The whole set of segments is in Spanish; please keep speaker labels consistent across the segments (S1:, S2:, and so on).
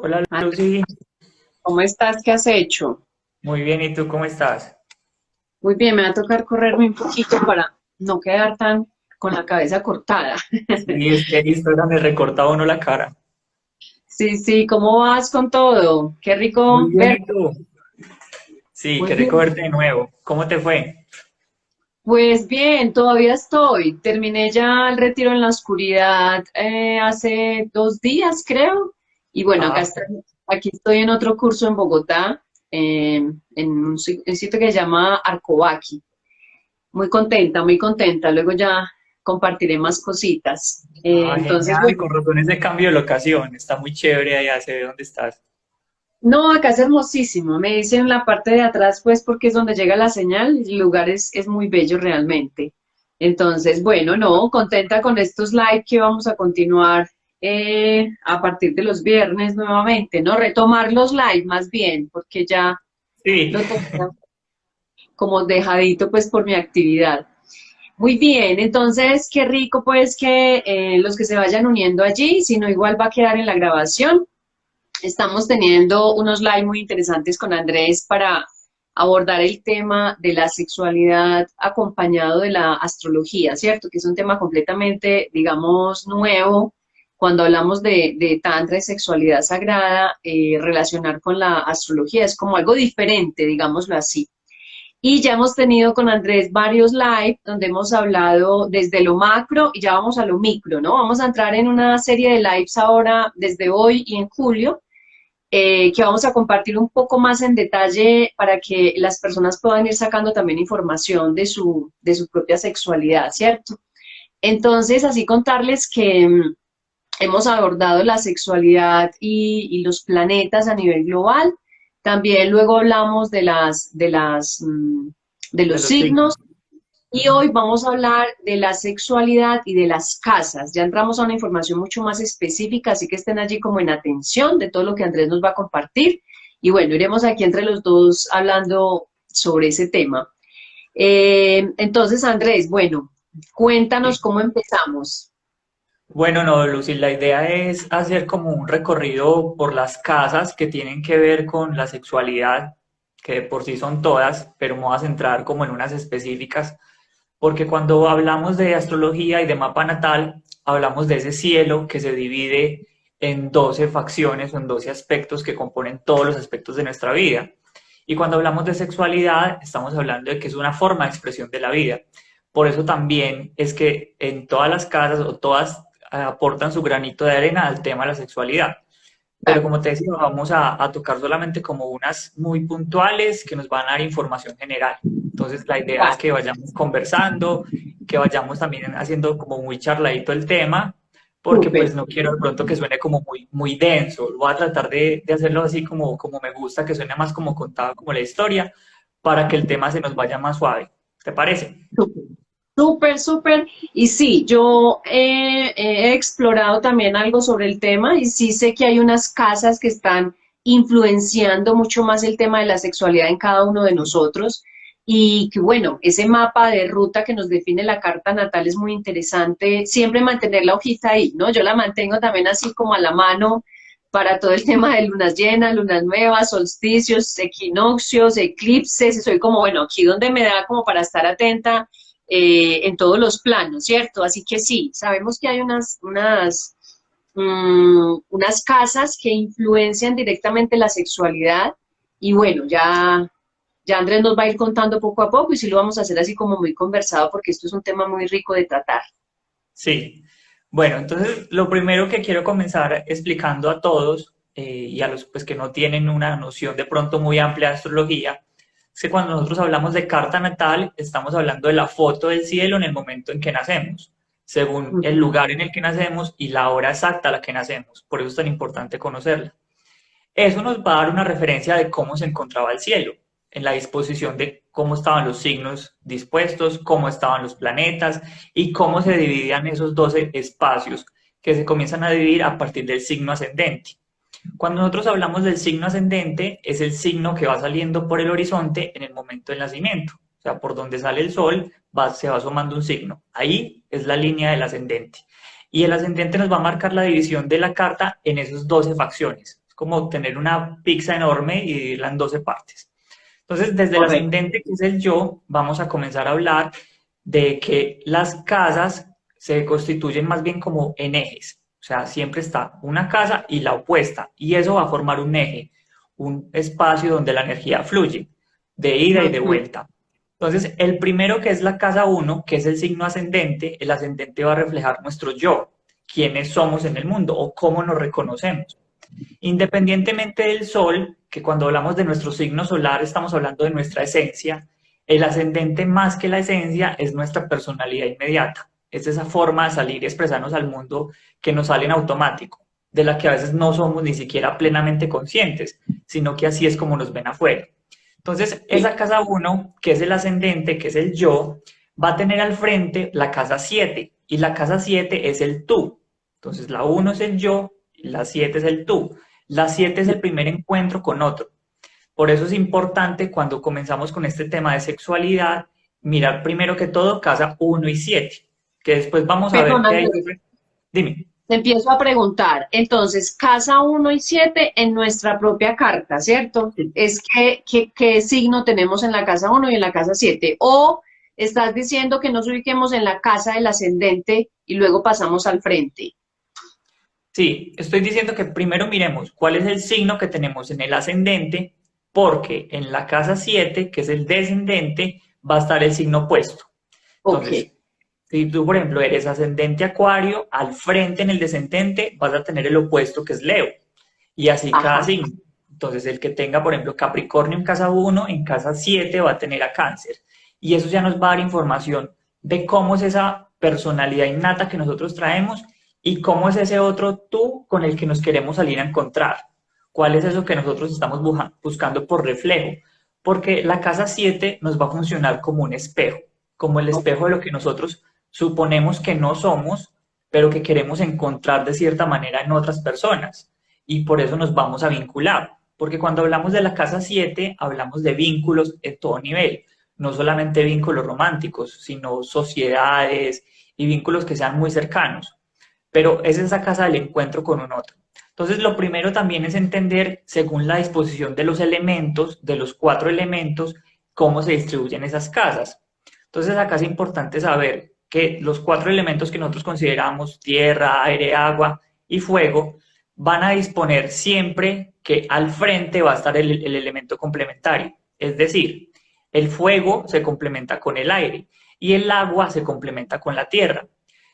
S1: Hola
S2: Andrés,
S1: Lucy,
S2: ¿cómo estás? ¿Qué has hecho?
S1: muy bien, ¿y tú cómo estás?
S2: Muy bien, me va a tocar correrme un poquito para no quedar tan con la cabeza cortada.
S1: Sí, es que Instagram me recorta a uno la cara.
S2: Sí, sí, ¿cómo vas con todo? Qué
S1: Muy
S2: rico
S1: bien,
S2: ver.
S1: ¿y tú? Sí,
S2: Muy
S1: qué rico
S2: bien.
S1: verte de nuevo. ¿Cómo te fue?
S2: Pues bien, todavía estoy. Terminé ya el retiro en la oscuridad hace 2 días, creo. Y bueno,
S1: Ah,
S2: aquí estoy en otro curso en Bogotá, en un sitio que se llama Arcobaqui. Muy contenta, muy contenta. Luego ya compartiré más cositas. Entonces,
S1: genial,
S2: bueno,
S1: con razones de cambio de locación. Está muy chévere allá, se ve dónde estás.
S2: no, acá es hermosísimo. Me dicen la parte de atrás, pues, porque es donde llega la señal. El lugar es muy bello realmente. Entonces, bueno, no, contenta con estos live que vamos a continuar a partir de los viernes nuevamente, ¿no? Retomar los live más bien, porque ya
S1: Sí,
S2: lo tenía como dejadito, pues, por mi actividad. Muy bien, entonces qué rico pues que los que se vayan uniendo allí, si no igual va a quedar en la grabación. Estamos teniendo unos live muy interesantes con Andrés para abordar el tema de la sexualidad acompañado de la astrología, ¿cierto? Que es un tema completamente, digamos, nuevo. Cuando hablamos de tantra y sexualidad sagrada, relacionar con la astrología es como algo diferente, digámoslo así. Y ya hemos tenido con Andrés varios live donde hemos hablado desde lo macro y ya vamos a lo micro, ¿no? Vamos a entrar en una serie de lives ahora desde hoy y en julio, que vamos a compartir un poco más en detalle para que las personas puedan ir sacando también información de su propia sexualidad, ¿cierto? Entonces, así contarles que hemos abordado la sexualidad y los planetas a nivel global. También luego hablamos de
S1: de
S2: los
S1: los signos.
S2: signos y hoy vamos a hablar de la sexualidad y de las casas. Ya entramos a una información mucho más específica, así que estén allí como en atención de todo lo que Andrés nos va a compartir. Y bueno, iremos aquí entre los dos hablando sobre ese tema. Entonces, Andrés, bueno, cuéntanos
S1: Sí.
S2: cómo empezamos.
S1: Bueno, no, Lucy, la idea es hacer como un recorrido por las casas que tienen que ver con la sexualidad, que de por sí son todas, pero me voy a centrar como en unas específicas porque cuando hablamos de astrología y de mapa natal, hablamos de ese cielo que se divide en 12 facciones o en 12 aspectos que componen todos los aspectos de nuestra vida. Y cuando hablamos de sexualidad, estamos hablando de que es una forma de expresión de la vida. Por eso también es que en todas las casas o todas aportan su granito de arena al tema de la sexualidad. Pero como te decía, vamos a tocar solamente como unas muy puntuales que nos van a dar información general. Entonces, la idea es que vayamos conversando, que vayamos también haciendo como muy charladito el tema, porque
S2: Súper.
S1: pues no quiero de pronto que suene como muy denso. Voy a tratar de hacerlo así como me gusta, que suene más como contado como la historia, para que el tema se nos vaya más suave. ¿Te parece?
S2: Súper, súper, súper. Y sí, yo he explorado también algo sobre el tema y sí sé que hay unas casas que están influenciando mucho más el tema de la sexualidad en cada uno de nosotros. Y que bueno, ese mapa de ruta que nos define la carta natal es muy interesante. Siempre mantener la hojita ahí, ¿no? Yo la mantengo también así como a la mano para todo el tema de lunas llenas, lunas nuevas, solsticios, equinoccios, eclipses. Soy como, bueno, aquí donde me da como para estar atenta en todos los planos, ¿cierto? Así que sí, sabemos que hay unas casas que influencian directamente la sexualidad y bueno, ya Andrés nos va a ir contando poco a poco y sí lo vamos a hacer así como muy conversado porque esto es un tema muy rico de tratar.
S1: Sí. Bueno, entonces lo primero que quiero comenzar explicando a todos y a los pues, que no tienen una noción de pronto muy amplia de astrología, es que cuando nosotros hablamos de carta natal, estamos hablando de la foto del cielo en el momento en que nacemos, según el
S2: Ujú.
S1: lugar en el que nacemos y la hora exacta a la que nacemos. Por eso es tan importante conocerla. Eso nos va a dar una referencia de cómo se encontraba el cielo, en la disposición de cómo estaban los signos dispuestos, cómo estaban los planetas y cómo se dividían esos 12 espacios que se comienzan a dividir a partir del signo ascendente. Cuando nosotros hablamos del signo ascendente, es el signo que va saliendo por el horizonte en el momento del nacimiento. O sea, por donde sale el sol se va asomando un signo. Ahí es la línea del ascendente. Y el ascendente nos va a marcar la división de la carta en esas 12 facciones. como tener una pizza enorme y dividirla en 12 partes. Entonces, desde el
S2: correcto.
S1: ascendente, que es el yo, vamos a comenzar a hablar de que las casas se constituyen más bien como en ejes. O sea, siempre está una casa y la opuesta, y eso va a formar un eje, un espacio donde la energía fluye, de ida y de
S2: Ujú.
S1: vuelta. Entonces, el primero que es la casa uno, que es el signo ascendente, el ascendente va a reflejar nuestro yo, quiénes somos en el mundo o cómo nos reconocemos. Independientemente del sol, que cuando hablamos de nuestro signo solar estamos hablando de nuestra esencia, el ascendente más que la esencia es nuestra personalidad inmediata. Es esa forma de salir y expresarnos al mundo que nos sale en automático, de la que a veces no somos ni siquiera plenamente conscientes, sino que así es como nos ven afuera. Entonces,
S2: Sí.
S1: esa casa uno, que es el ascendente, que es el yo, va a tener al frente la casa 7 y la casa 7 es el tú. Entonces, la uno es el yo, la 7 es el tú. La 7 es el primer encuentro con otro. Por eso es importante cuando comenzamos con este tema de sexualidad, mirar primero que todo casa uno y 7, que después vamos a ver que hay...
S2: Perdóname,
S1: Dime.
S2: te empiezo a preguntar. Entonces, casa uno y 7 en nuestra propia carta, ¿cierto?
S1: Sí.
S2: Es qué signo tenemos en la casa uno y en la casa 7. O estás diciendo que nos ubiquemos en la casa del ascendente y luego pasamos al frente.
S1: Sí, estoy diciendo que primero miremos cuál es el signo que tenemos en el ascendente, porque en la casa 7, que es el descendente, va a estar el signo opuesto.
S2: Ok.
S1: Entonces, si tú, por ejemplo, eres ascendente Acuario, al frente en el descendente vas a tener el opuesto que es Leo. Y así cada
S2: Ajá.
S1: signo. Entonces, el que tenga, por ejemplo, Capricornio en casa uno, en casa 7 va a tener a Cáncer. Y eso ya nos va a dar información de cómo es esa personalidad innata que nosotros traemos y cómo es ese otro tú con el que nos queremos salir a encontrar. ¿Cuál es eso que nosotros estamos buscando por reflejo? Porque la casa 7 nos va a funcionar como un espejo, como el espejo de lo que nosotros suponemos que no somos, pero que queremos encontrar de cierta manera en otras personas. Y por eso nos vamos a vincular. Porque cuando hablamos de la casa 7 hablamos de vínculos en todo nivel. No solamente vínculos románticos, sino sociedades y vínculos que sean muy cercanos. Pero es esa casa del encuentro con un otro. Entonces, lo primero también es entender, según la disposición de los elementos, de los 4 elementos, cómo se distribuyen esas casas. Entonces, acá es importante saber que los 4 elementos que nosotros consideramos, tierra, aire, agua y fuego, van a disponer siempre que al frente va a estar el elemento complementario. Es decir, el fuego se complementa con el aire y el agua se complementa con la tierra.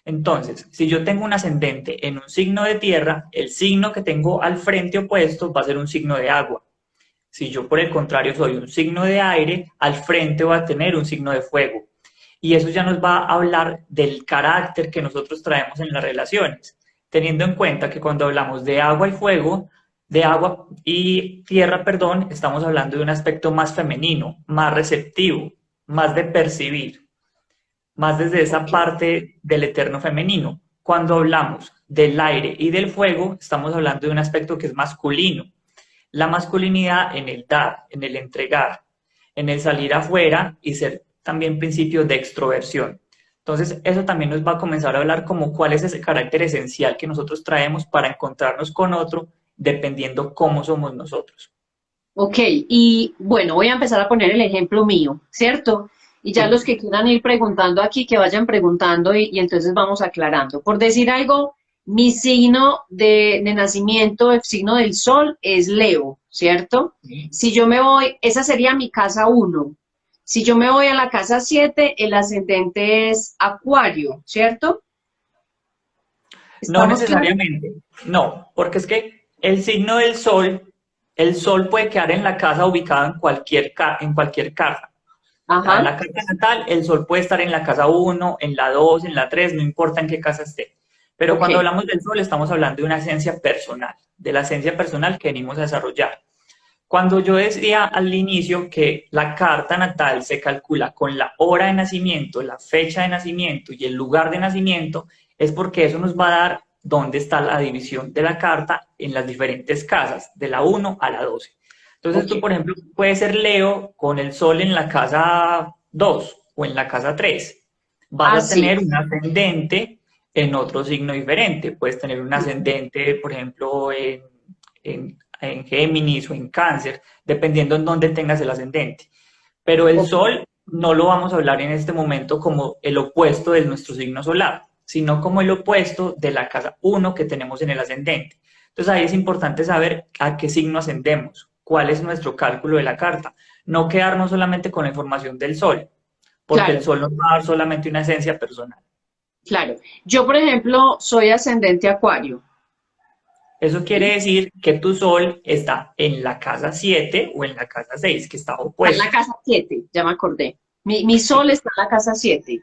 S1: Entonces, si yo tengo un ascendente en un signo de tierra, el signo que tengo al frente opuesto va a ser un signo de agua. Si yo, por el contrario, soy un signo de aire, al frente va a tener un signo de fuego. Y eso ya nos va a hablar del carácter que nosotros traemos en las relaciones, teniendo en cuenta que cuando hablamos de agua y fuego, de agua y tierra, perdón, estamos hablando de un aspecto más femenino, más receptivo, más de percibir, más desde esa
S2: Ok.
S1: parte del eterno femenino. Cuando hablamos del aire y del fuego, estamos hablando de un aspecto que es masculino. La masculinidad en el dar, en el entregar, en el salir afuera y ser también principios de extroversión. Entonces, eso también nos va a comenzar a hablar como cuál es ese carácter esencial que nosotros traemos para encontrarnos con otro, dependiendo cómo somos nosotros.
S2: Ok, y bueno, voy a empezar a poner el ejemplo mío, ¿cierto? Y ya los
S1: Sí.
S2: que quieran ir preguntando aquí, que vayan preguntando y entonces vamos aclarando. Por decir algo, mi signo de nacimiento, el signo del sol es Leo, ¿cierto? Si yo me voy, esa sería mi casa uno. Si yo me voy a la casa 7, el ascendente es Acuario, ¿cierto?
S1: No
S2: ¿Estamos claros?
S1: necesariamente, no, porque es que el signo del sol, el sol puede quedar en la casa ubicada en cualquier casa. O sea, en
S2: Ajá,
S1: la carta natal, el sol puede estar en la casa uno, en la 2, en la 3, no importa en qué casa esté. Pero
S2: ok.
S1: cuando hablamos del sol, estamos hablando de una esencia personal, de la esencia personal que venimos a desarrollar. Cuando yo decía al inicio que la carta natal se calcula con la hora de nacimiento, la fecha de nacimiento y el lugar de nacimiento, es porque eso nos va a dar dónde está la división de la carta en las diferentes casas, de la 1 a la 12. Entonces
S2: Ok.
S1: tú, por ejemplo, puedes ser Leo con el sol en la casa 2 o en la casa 3. Vas
S2: Ah,
S1: a
S2: sí.
S1: tener un ascendente en otro signo diferente. Puedes tener un ascendente, por ejemplo, en en Géminis o en Cáncer, dependiendo en dónde tengas el ascendente. Pero el
S2: Ok,
S1: Sol no lo vamos a hablar en este momento como el opuesto de nuestro signo solar, sino como el opuesto de la casa uno que tenemos en el ascendente. Entonces ahí es importante saber a qué signo ascendemos, cuál es nuestro cálculo de la carta, no quedarnos solamente con la información del Sol, porque el
S2: claro,
S1: Sol nos va a dar solamente una esencia personal.
S2: claro. Yo, por ejemplo, soy ascendente Acuario.
S1: Eso quiere
S2: ¿Sí?
S1: decir que tu Sol está en la casa 7 o en la casa 6 que está
S2: Está en la
S1: opuesto.
S2: casa 7, ya me acordé. Mi
S1: Sí.
S2: sol está en la casa 7.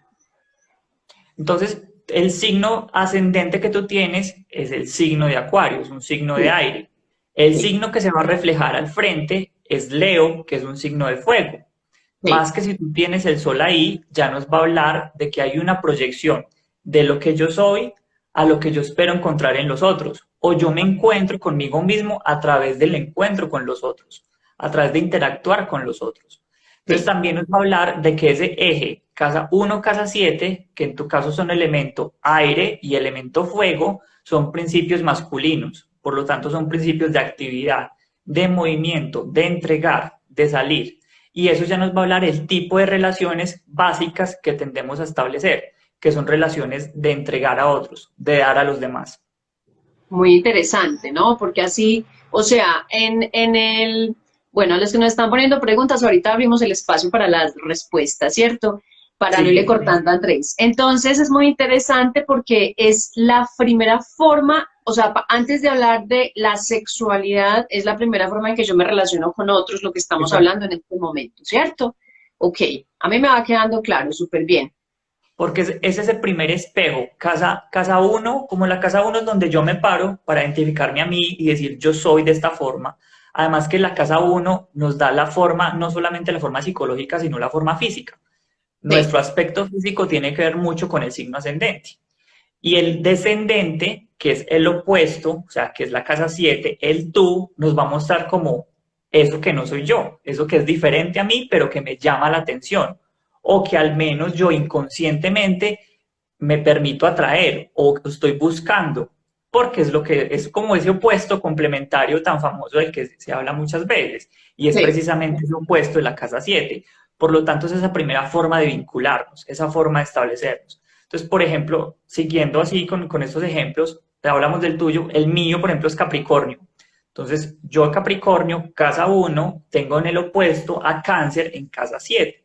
S1: Entonces, el signo ascendente que tú tienes es el signo de Acuario, es un signo de
S2: Sí,
S1: aire. El
S2: sí,
S1: signo que se va a reflejar al frente es Leo, que es un signo de fuego.
S2: sí,
S1: Más que si tú tienes el sol ahí, ya nos va a hablar de que hay una proyección de lo que yo soy a lo que yo espero encontrar en los otros. O yo me encuentro conmigo mismo a través del encuentro con los otros, a través de interactuar con los otros. Entonces
S2: sí.
S1: también nos va a hablar de que ese eje, casa uno casa 7 que en tu caso son elemento aire y elemento fuego, son principios masculinos. Por lo tanto, son principios de actividad, de movimiento, de entregar, de salir. Y eso ya nos va a hablar el tipo de relaciones básicas que tendemos a establecer, que son relaciones de entregar a otros, de dar a los demás.
S2: Muy interesante, ¿no? Porque así, o sea, bueno, a los que nos están poniendo preguntas, ahorita abrimos el espacio para las respuestas, ¿cierto? Para no irle
S1: Sí,
S2: cortando a Andrés. Entonces es muy interesante porque es la primera forma, o sea, antes de hablar de la sexualidad, es la primera forma en que yo me relaciono con otros, lo que estamos
S1: exacto.
S2: hablando en este momento, ¿cierto? Ok, a mí me va quedando claro, súper bien.
S1: Porque es ese primer espejo. Casa uno, como la casa uno es donde yo me paro para identificarme a mí y decir yo soy de esta forma. Además que la casa uno nos da la forma, no solamente la forma psicológica, sino la forma física.
S2: Sí,
S1: Nuestro aspecto físico tiene que ver mucho con el signo ascendente. Y el descendente, que es el opuesto, o sea, que es la casa 7, el tú, nos va a mostrar como eso que no soy yo, eso que es diferente a mí, pero que me llama la atención, o que al menos yo inconscientemente me permito atraer o estoy buscando, porque es lo que es como ese opuesto complementario tan famoso del que se habla muchas veces, y es
S2: sí.
S1: precisamente ese opuesto de la casa 7. Por lo tanto, es esa primera forma de vincularnos, esa forma de establecernos. Entonces, por ejemplo, siguiendo así con estos ejemplos, hablamos del tuyo, el mío, por ejemplo, es Capricornio. Entonces, yo Capricornio, casa uno tengo en el opuesto a Cáncer en casa 7.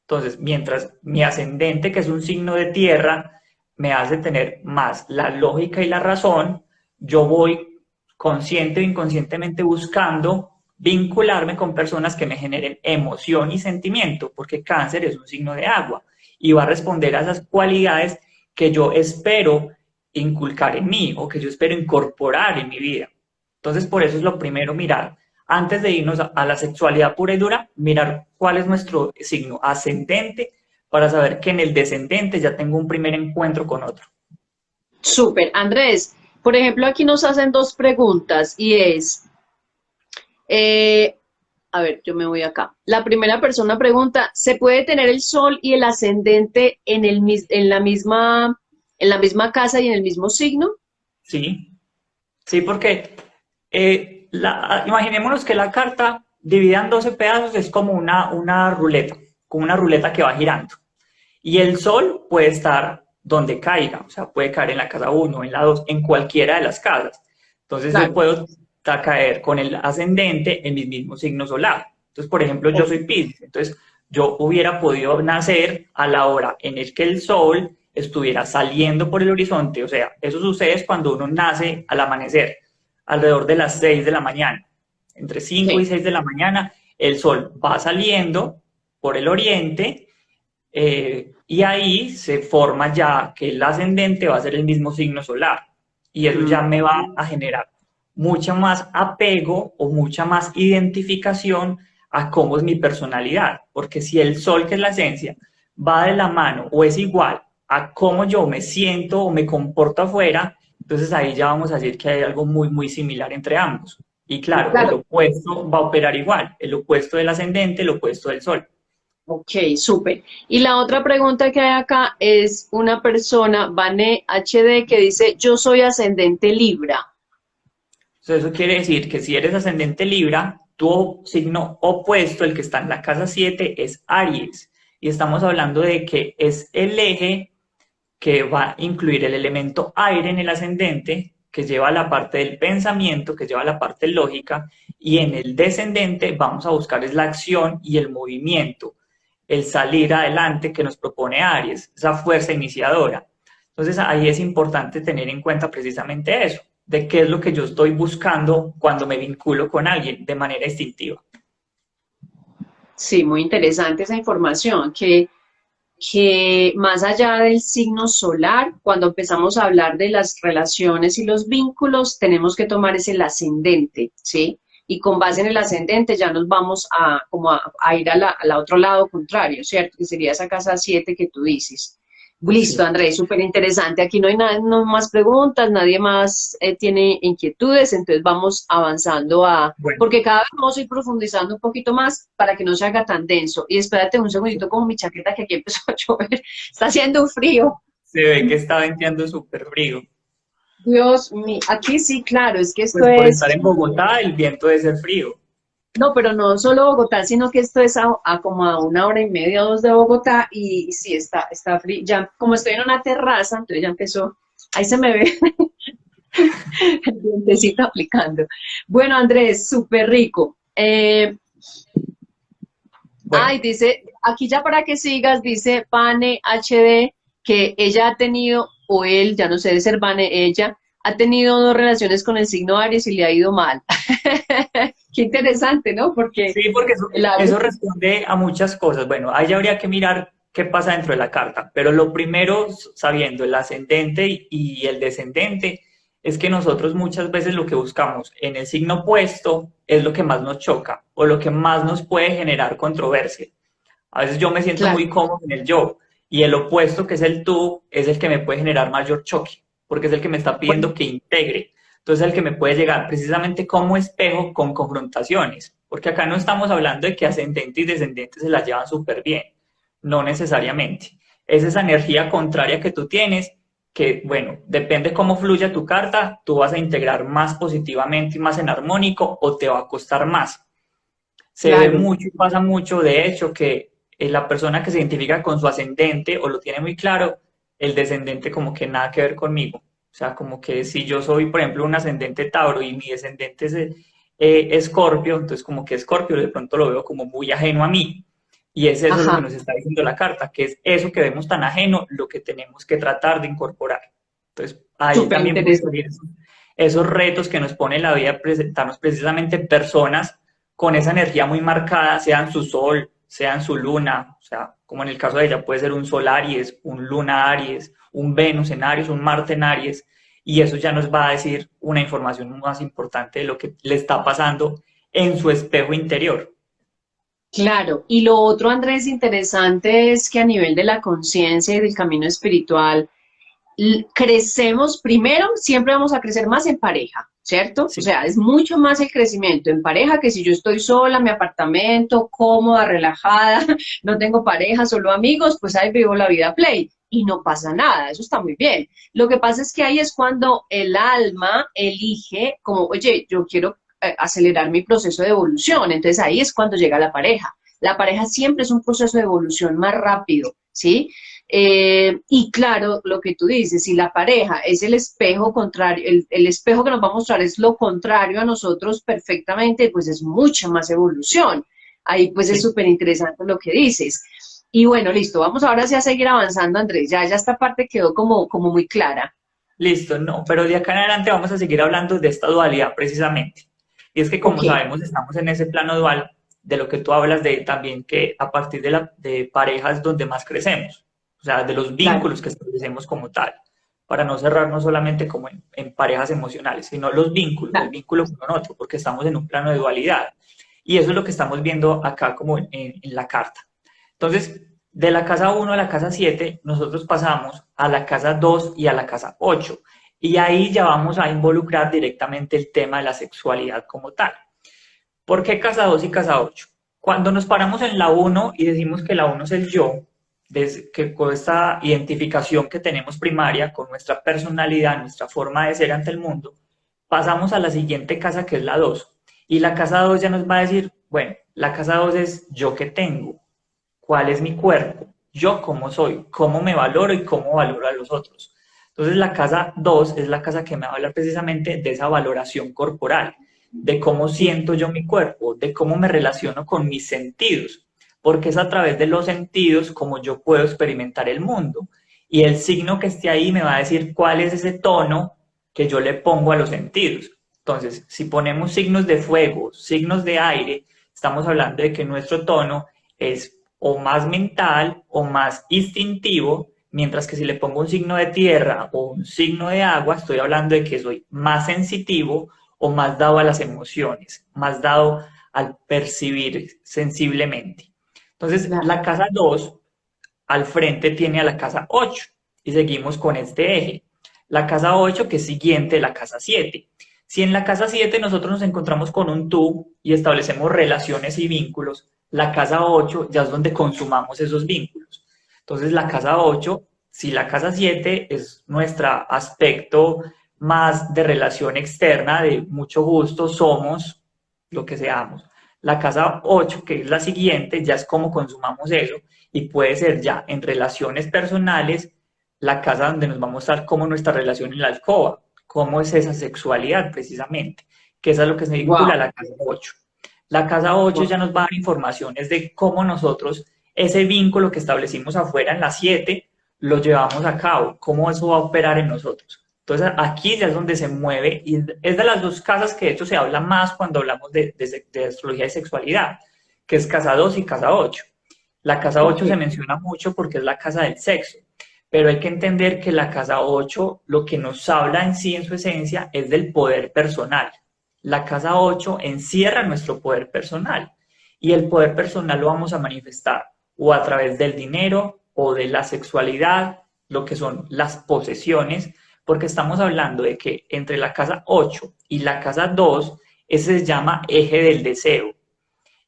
S1: Entonces, mientras mi ascendente, que es un signo de tierra, me hace tener más la lógica y la razón, yo voy consciente o inconscientemente buscando vincularme con personas que me generen emoción y sentimiento, porque cáncer es un signo de agua y va a responder a esas cualidades que yo espero inculcar en mí o que yo espero incorporar en mi vida. Entonces, por eso es lo primero mirar antes de irnos a la sexualidad pura y dura, mirar cuál es nuestro signo ascendente para saber que en el descendente ya tengo un primer encuentro con otro.
S2: Súper. Andrés, por ejemplo, aquí nos hacen dos preguntas y es, eh, a ver, yo me voy acá. La primera persona pregunta, ¿se puede tener el sol y el ascendente en la misma casa y en el mismo signo?
S1: ¿Sí? Sí, porque imaginémonos que la carta dividida en 12 pedazos es como una ruleta que va girando. Y el sol puede estar donde caiga, o sea, puede caer en la casa uno, en la 2, en cualquiera de las casas. Entonces yo
S2: Claro.
S1: puedo caer con el ascendente en mi mismo signo solar. Entonces, por ejemplo, yo
S2: Ok.
S1: soy Piscis, entonces yo hubiera podido nacer a la hora en el que el sol estuviera saliendo por el horizonte, o sea, eso sucede cuando uno nace al amanecer, alrededor de las 6 de la mañana. Entre 5 y
S2: Sí.
S1: 6 de la mañana, el sol va saliendo por el oriente y ahí se forma ya que el ascendente va a ser el mismo signo solar. Y eso
S2: Mm,
S1: ya me va a generar mucha más apego o mucha más identificación a cómo es mi personalidad. Porque si el sol, que es la esencia, va de la mano o es igual a cómo yo me siento o me comporto afuera, entonces ahí ya vamos a decir que hay algo muy, muy similar entre ambos. Y claro, el
S2: claro.
S1: opuesto va a operar igual, el opuesto del ascendente, el opuesto del sol.
S2: Ok, súper. Y la otra pregunta que hay acá es una persona, Vane HD, que dice, yo soy ascendente Libra.
S1: Entonces, eso quiere decir que si eres ascendente Libra, tu signo opuesto, el que está en la casa 7, es Aries. Y estamos hablando de que es el eje que va a incluir el elemento aire en el ascendente, que lleva la parte del pensamiento, que lleva la parte lógica, y en el descendente vamos a buscar es la acción y el movimiento, el salir adelante que nos propone Aries, esa fuerza iniciadora. Entonces ahí es importante tener en cuenta precisamente eso, de qué es lo que yo estoy buscando cuando me vinculo con alguien de manera instintiva.
S2: Sí, muy interesante esa información, que más allá del signo solar, cuando empezamos a hablar de las relaciones y los vínculos, tenemos que tomar es el ascendente, ¿sí? Y con base en el ascendente ya nos vamos a, como a ir a la otro lado contrario, ¿cierto? Que sería esa casa 7 que tú dices. Listo,
S1: Sí.
S2: Andrés, súper interesante. Aquí no hay nada, no más preguntas, nadie más tiene inquietudes, entonces vamos avanzando a,
S1: Bueno,
S2: porque cada vez vamos a ir profundizando un poquito más para que no se haga tan denso. Y espérate un segundito como mi chaqueta que aquí empezó a llover, está haciendo un frío.
S1: se ve que está venteando súper frío.
S2: Dios mío, aquí sí, claro, es que esto
S1: Pues por
S2: es,
S1: estar en Bogotá, el viento debe ser frío.
S2: no, pero no solo Bogotá, sino que esto es a como a 1 hora y media o 2 de Bogotá y sí, está frío. Ya, como estoy en una terraza, entonces ya empezó, ahí se me ve el vientecito aplicando. Bueno, Andrés, súper rico.
S1: Bueno,
S2: Dice, aquí ya para que sigas, dice Vane HD, que ella ha tenido, o él, ya no sé de ser Vane, ella, ha tenido 2 relaciones con el signo Aries y le ha ido mal. Qué interesante, ¿no? Porque
S1: sí, porque eso,
S2: el Aries,
S1: eso responde a muchas cosas. Bueno, ahí habría que mirar qué pasa dentro de la carta, pero lo primero, sabiendo el ascendente y el descendente, es que nosotros muchas veces lo que buscamos en el signo opuesto es lo que más nos choca o lo que más nos puede generar controversia. A veces yo me siento
S2: claro,
S1: muy cómodo en el yo y el opuesto, que es el tú, es el que me puede generar mayor choque, porque es el que me está
S2: bueno,
S1: pidiendo que integre. Entonces, es el que me puede llegar precisamente como espejo con confrontaciones, porque acá no estamos hablando de que ascendente y descendente se las llevan súper bien, no necesariamente. Es esa energía contraria que tú tienes, que, bueno, depende cómo fluya tu carta, tú vas a integrar más positivamente y más en armónico o te va a costar más. Se ve
S2: claro.
S1: mucho y pasa mucho, de hecho, que la persona que se identifica con su ascendente o lo tiene muy claro, el descendente como que nada que ver conmigo. O sea, como que si yo soy, por ejemplo, un ascendente Tauro y mi descendente es Escorpio, entonces como que Escorpio de pronto lo veo como muy ajeno a mí. Y es eso lo que
S2: Ajá,
S1: nos está diciendo la carta, que es eso que vemos tan ajeno lo que tenemos que tratar de incorporar. Entonces, ahí
S2: súper
S1: también pueden
S2: interesante.
S1: salir esos retos que nos pone la vida, presentarnos precisamente personas con esa energía muy marcada, sean su sol, sean su luna, o sea, como en el caso de ella puede ser un sol Aries, un luna Aries, un Venus en Aries, un Marte en Aries, y eso ya nos va a decir una información más importante de lo que le está pasando en su espejo interior.
S2: Claro, y lo otro, Andrés, interesante es que a nivel de la conciencia y del camino espiritual, crecemos, primero, siempre vamos a crecer más en pareja, ¿cierto? O
S1: Sí,
S2: sea, es mucho más el crecimiento en pareja que si yo estoy sola, en mi apartamento, cómoda, relajada, no tengo pareja, solo amigos, pues ahí vivo la vida play y no pasa nada, eso está muy bien. Lo que pasa es que ahí es cuando el alma elige como, oye, yo quiero acelerar mi proceso de evolución, entonces ahí es cuando llega la pareja. La pareja siempre es un proceso de evolución más rápido, ¿sí? Y claro, lo que tú dices, si la pareja es el espejo contrario, el espejo que nos va a mostrar es lo contrario a nosotros perfectamente, pues es mucha más evolución. Ahí pues es
S1: sí.
S2: súper interesante lo que dices. Y bueno, listo, vamos ahora sí a seguir avanzando, Andrés. Ya esta parte quedó como muy clara.
S1: Listo, no, pero de acá en adelante vamos a seguir hablando de esta dualidad precisamente. Y es que
S2: Ok,
S1: como sabemos, estamos en ese plano dual de lo que tú hablas de también que a partir de parejas donde más crecemos, o sea, de los
S2: claro,
S1: vínculos que establecemos como tal, para no cerrarnos solamente como en parejas emocionales, sino los vínculos, el
S2: claro.
S1: vínculo con otro, porque estamos en un plano de dualidad. Y eso es lo que estamos viendo acá como en la carta. Entonces, de la casa 1 a la casa 7, nosotros pasamos a la casa 2 y a la casa 8. Y ahí ya vamos a involucrar directamente el tema de la sexualidad como tal. ¿Por qué casa 2 y casa 8? Cuando nos paramos en la 1 y decimos que la 1 es el yo, que con esta identificación que tenemos primaria con nuestra personalidad, nuestra forma de ser ante el mundo, pasamos a la siguiente casa que es la 2. Y la casa 2 ya nos va a decir, bueno, la casa 2 es yo qué tengo, cuál es mi cuerpo, yo cómo soy, cómo me valoro y cómo valoro a los otros. Entonces la casa 2 es la casa que me va a hablar precisamente de esa valoración corporal, de cómo siento yo mi cuerpo, de cómo me relaciono con mis sentidos, porque es a través de los sentidos como yo puedo experimentar el mundo. Y el signo que esté ahí me va a decir cuál es ese tono que yo le pongo a los sentidos. Entonces, si ponemos signos de fuego, signos de aire, estamos hablando de que nuestro tono es o más mental o más instintivo, mientras que si le pongo un signo de tierra o un signo de agua, estoy hablando de que soy más sensitivo o más dado a las emociones, más dado al percibir sensiblemente. Entonces,
S2: Claro.
S1: la casa 2 al frente tiene a la casa 8 y seguimos con este eje. La casa 8 que es siguiente a la casa 7. Si en la casa 7 nosotros nos encontramos con un tú y establecemos relaciones y vínculos, la casa 8 ya es donde consumamos esos vínculos. Entonces la casa 8, si la casa 7 es nuestro aspecto más de relación externa, de mucho gusto, somos lo que seamos. La casa 8, que es la siguiente, ya es como consumamos eso y puede ser ya en relaciones personales la casa donde nos va a mostrar cómo nuestra relación en la alcoba, cómo es esa sexualidad precisamente, que es a lo que se vincula a
S2: Wow.
S1: la casa 8. La casa 8 ya nos va a dar informaciones de cómo nosotros ese vínculo que establecimos afuera en la 7 lo llevamos a cabo, cómo eso va a operar en nosotros. Entonces aquí ya es donde se mueve y es de las dos casas que de hecho se habla más cuando hablamos de astrología y sexualidad, que es casa 2 y casa 8. La casa
S2: Ok.
S1: 8 se menciona mucho porque es la casa del sexo, pero hay que entender que la casa 8 lo que nos habla en sí, en su esencia, es del poder personal. La casa 8 encierra nuestro poder personal y el poder personal lo vamos a manifestar o a través del dinero o de la sexualidad, lo que son las posesiones, porque estamos hablando de que entre la casa 8 y la casa 2, ese se llama eje del deseo.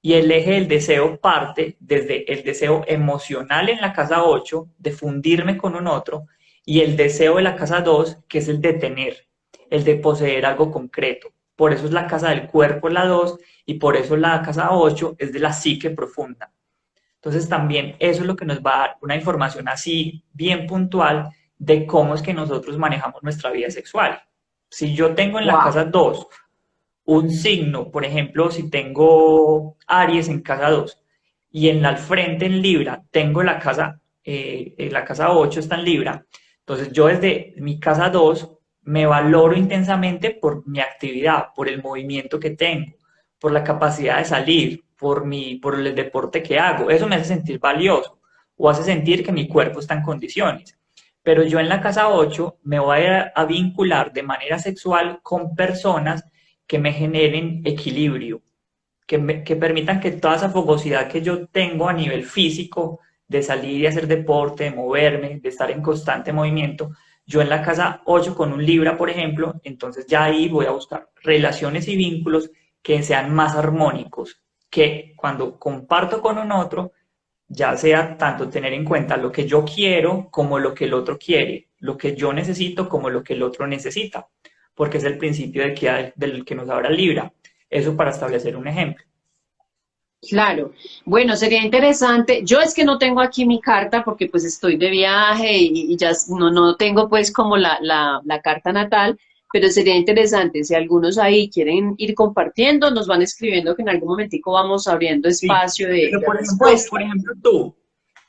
S1: Y el eje del deseo parte desde el deseo emocional en la casa 8 de fundirme con un otro, y el deseo de la casa 2 que es el de tener, el de poseer algo concreto. Por eso es la casa del cuerpo la 2 y por eso la casa 8 es de la psique profunda. Entonces también eso es lo que nos va a dar una información así bien puntual de cómo es que nosotros manejamos nuestra vida sexual. Si yo tengo en la
S2: Wow.
S1: casa 2 un signo, por ejemplo, si tengo Aries en casa 2 y en la al frente en Libra tengo la casa 8 está en Libra, entonces yo desde mi casa 2 me valoro intensamente por mi actividad, por el movimiento que tengo, por la capacidad de salir, por el deporte que hago. Eso me hace sentir valioso o hace sentir que mi cuerpo está en condiciones. Pero yo en la casa 8 me voy a vincular de manera sexual con personas que me generen equilibrio, que permitan que toda esa fogosidad que yo tengo a nivel físico, de salir y hacer deporte, de moverme, de estar en constante movimiento, yo en la casa 8 con un Libra, por ejemplo, entonces ya ahí voy a buscar relaciones y vínculos que sean más armónicos, que cuando comparto con un otro, ya sea tanto tener en cuenta lo que yo quiero como lo que el otro quiere, lo que yo necesito como lo que el otro necesita, porque es el principio de que, del que nos habla Libra. Eso para establecer un ejemplo.
S2: Claro. Bueno, sería interesante. Yo es que no tengo aquí mi carta porque pues estoy de viaje y ya no tengo pues como la carta natal, pero sería interesante si algunos ahí quieren ir compartiendo, nos van escribiendo que en algún momentico vamos abriendo
S1: Sí,
S2: espacio
S1: pero
S2: de respuesta.
S1: por ejemplo tú,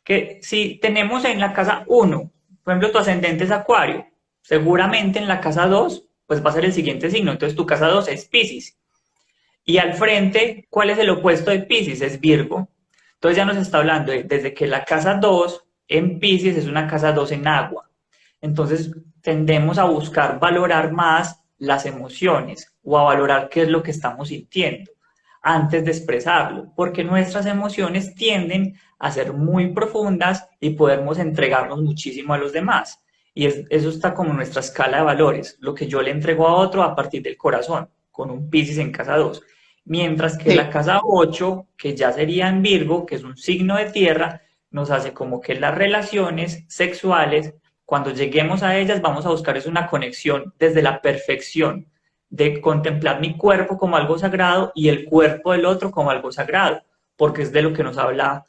S1: que si tenemos en la casa 1, por ejemplo tu ascendente es Acuario, seguramente en la casa 2 pues va a ser el siguiente signo, entonces tu casa 2 es Piscis. Y al frente, ¿cuál es el opuesto de Piscis? Es Virgo. Entonces ya nos está hablando desde que la casa 2 en Piscis es una casa 2 en agua. Entonces tendemos a buscar valorar más las emociones o a valorar qué es lo que estamos sintiendo antes de expresarlo, porque nuestras emociones tienden a ser muy profundas y podemos entregarnos muchísimo a los demás. Y eso está como en nuestra escala de valores, lo que yo le entrego a otro a partir del corazón, con un Piscis en casa 2. Mientras que la
S2: Sí.
S1: casa 8 que ya sería en Virgo, que es un signo de tierra, nos hace como que las relaciones sexuales, cuando lleguemos a ellas, vamos a buscar es una conexión desde la perfección, de contemplar mi cuerpo como algo sagrado y el cuerpo del otro como algo sagrado, porque es de lo que nos habla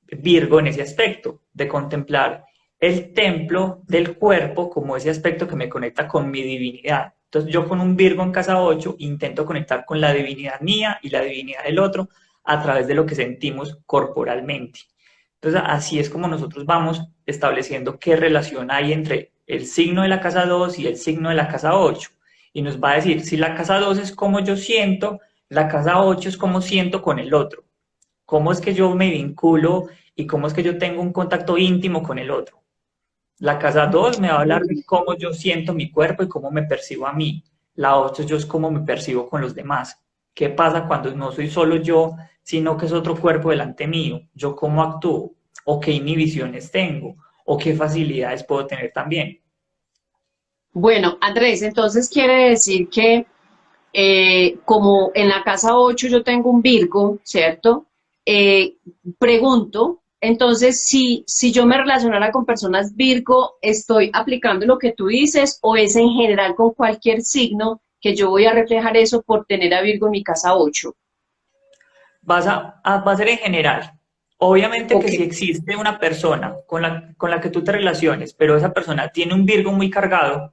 S1: Virgo en ese aspecto, de contemplar el templo del cuerpo como ese aspecto que me conecta con mi divinidad. Entonces yo con un Virgo en casa 8 intento conectar con la divinidad mía y la divinidad del otro a través de lo que sentimos corporalmente. Entonces así es como nosotros vamos estableciendo qué relación hay entre el signo de la casa 2 y el signo de la casa 8. Y nos va a decir si la casa 2 es como yo siento, la casa 8 es como siento con el otro. Cómo es que yo me vinculo y cómo es que yo tengo un contacto íntimo con el otro. La casa 2 me va a hablar de cómo yo siento mi cuerpo y cómo me percibo a mí. La 8 yo es cómo me percibo con los demás. ¿Qué pasa cuando no soy solo yo, sino que es otro cuerpo delante mío? ¿Yo cómo actúo? ¿O qué inhibiciones tengo? ¿O qué facilidades puedo tener también?
S2: Bueno, Andrés, entonces quiere decir que como en la casa 8 yo tengo un Virgo, ¿cierto? Eh, Pregunto, entonces, si yo me relacionara con personas Virgo, ¿estoy aplicando lo que tú dices o es en general con cualquier signo que yo voy a reflejar eso por tener a Virgo en mi casa 8?
S1: Va a ser en general. Obviamente que
S2: Ok,
S1: si existe una persona con la que tú te relaciones, pero esa persona tiene un Virgo muy cargado,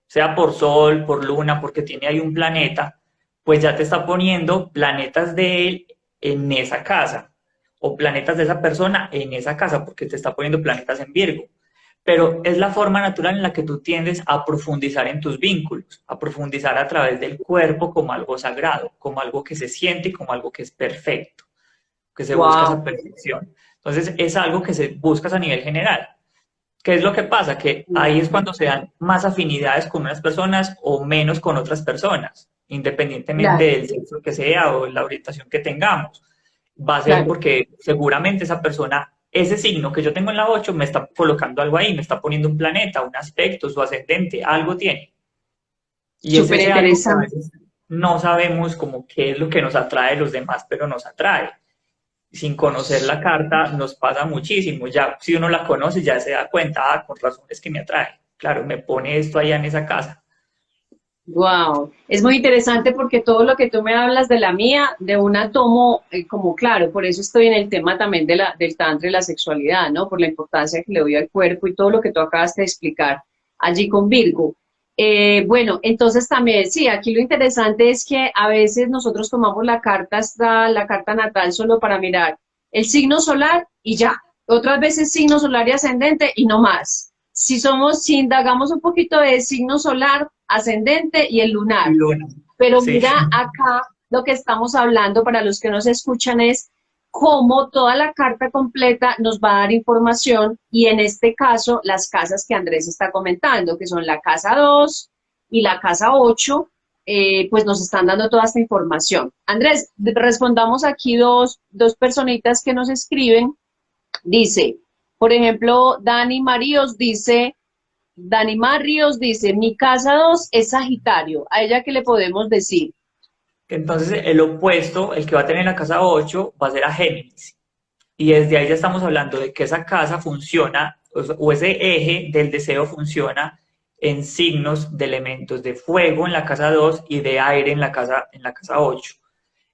S1: sea por Sol, por Luna, porque tiene ahí un planeta, pues ya te está poniendo planetas de él en esa casa, o planetas de esa persona en esa casa, porque te está poniendo planetas en Virgo. Pero es la forma natural en la que tú tiendes a profundizar en tus vínculos, a profundizar a través del cuerpo como algo sagrado, como algo que se siente y como algo que es perfecto, que se busca esa
S2: wow.
S1: perfección. Entonces es algo que se busca a nivel general. ¿Qué es lo que pasa? Que ahí es cuando se dan más afinidades con unas personas o menos con otras personas, independientemente
S2: Claro,
S1: del sexo que sea o la orientación que tengamos. Va a ser
S2: claro.
S1: porque seguramente esa persona, ese signo que yo tengo en la 8 me está colocando algo ahí, me está poniendo un planeta, un aspecto, su ascendente, algo tiene. Y es
S2: Súper
S1: ese algo que a
S2: interesante.
S1: veces no sabemos como qué es lo que nos atrae de los demás, pero nos atrae. Sin conocer la carta nos pasa muchísimo. Ya si uno la conoce, ya se da cuenta, ah, con razón es que me atrae. Claro, me pone esto allá en esa casa.
S2: Wow, es muy interesante porque todo lo que tú me hablas de la mía, de una tomo como claro, por eso estoy en el tema también de del tantra y la sexualidad, ¿no? Por la importancia que le doy al cuerpo y todo lo que tú acabas de explicar allí con Virgo. Bueno, entonces también, sí, aquí lo interesante es que a veces nosotros tomamos la carta natal solo para mirar el signo solar y ya. Otras veces signo solar y ascendente y no más. Si indagamos un poquito de signo solar, ascendente y el lunar.
S1: Luna.
S2: Pero
S1: Sí.
S2: mira acá lo que estamos hablando para los que nos escuchan es cómo toda la carta completa nos va a dar información y en este caso las casas que Andrés está comentando, que son la casa 2 y la casa 8, pues nos están dando toda esta información. Andrés, respondamos aquí dos personitas que nos escriben. Dice, por ejemplo, Dani Marrios dice, mi casa 2 es Sagitario. ¿A ella qué le podemos decir?
S1: Entonces, el opuesto, el que va a tener la casa 8, va a ser a Géminis. Y desde ahí ya estamos hablando de que esa casa funciona, o ese eje del deseo funciona en signos de elementos de fuego en la casa 2 y de aire en la casa 8.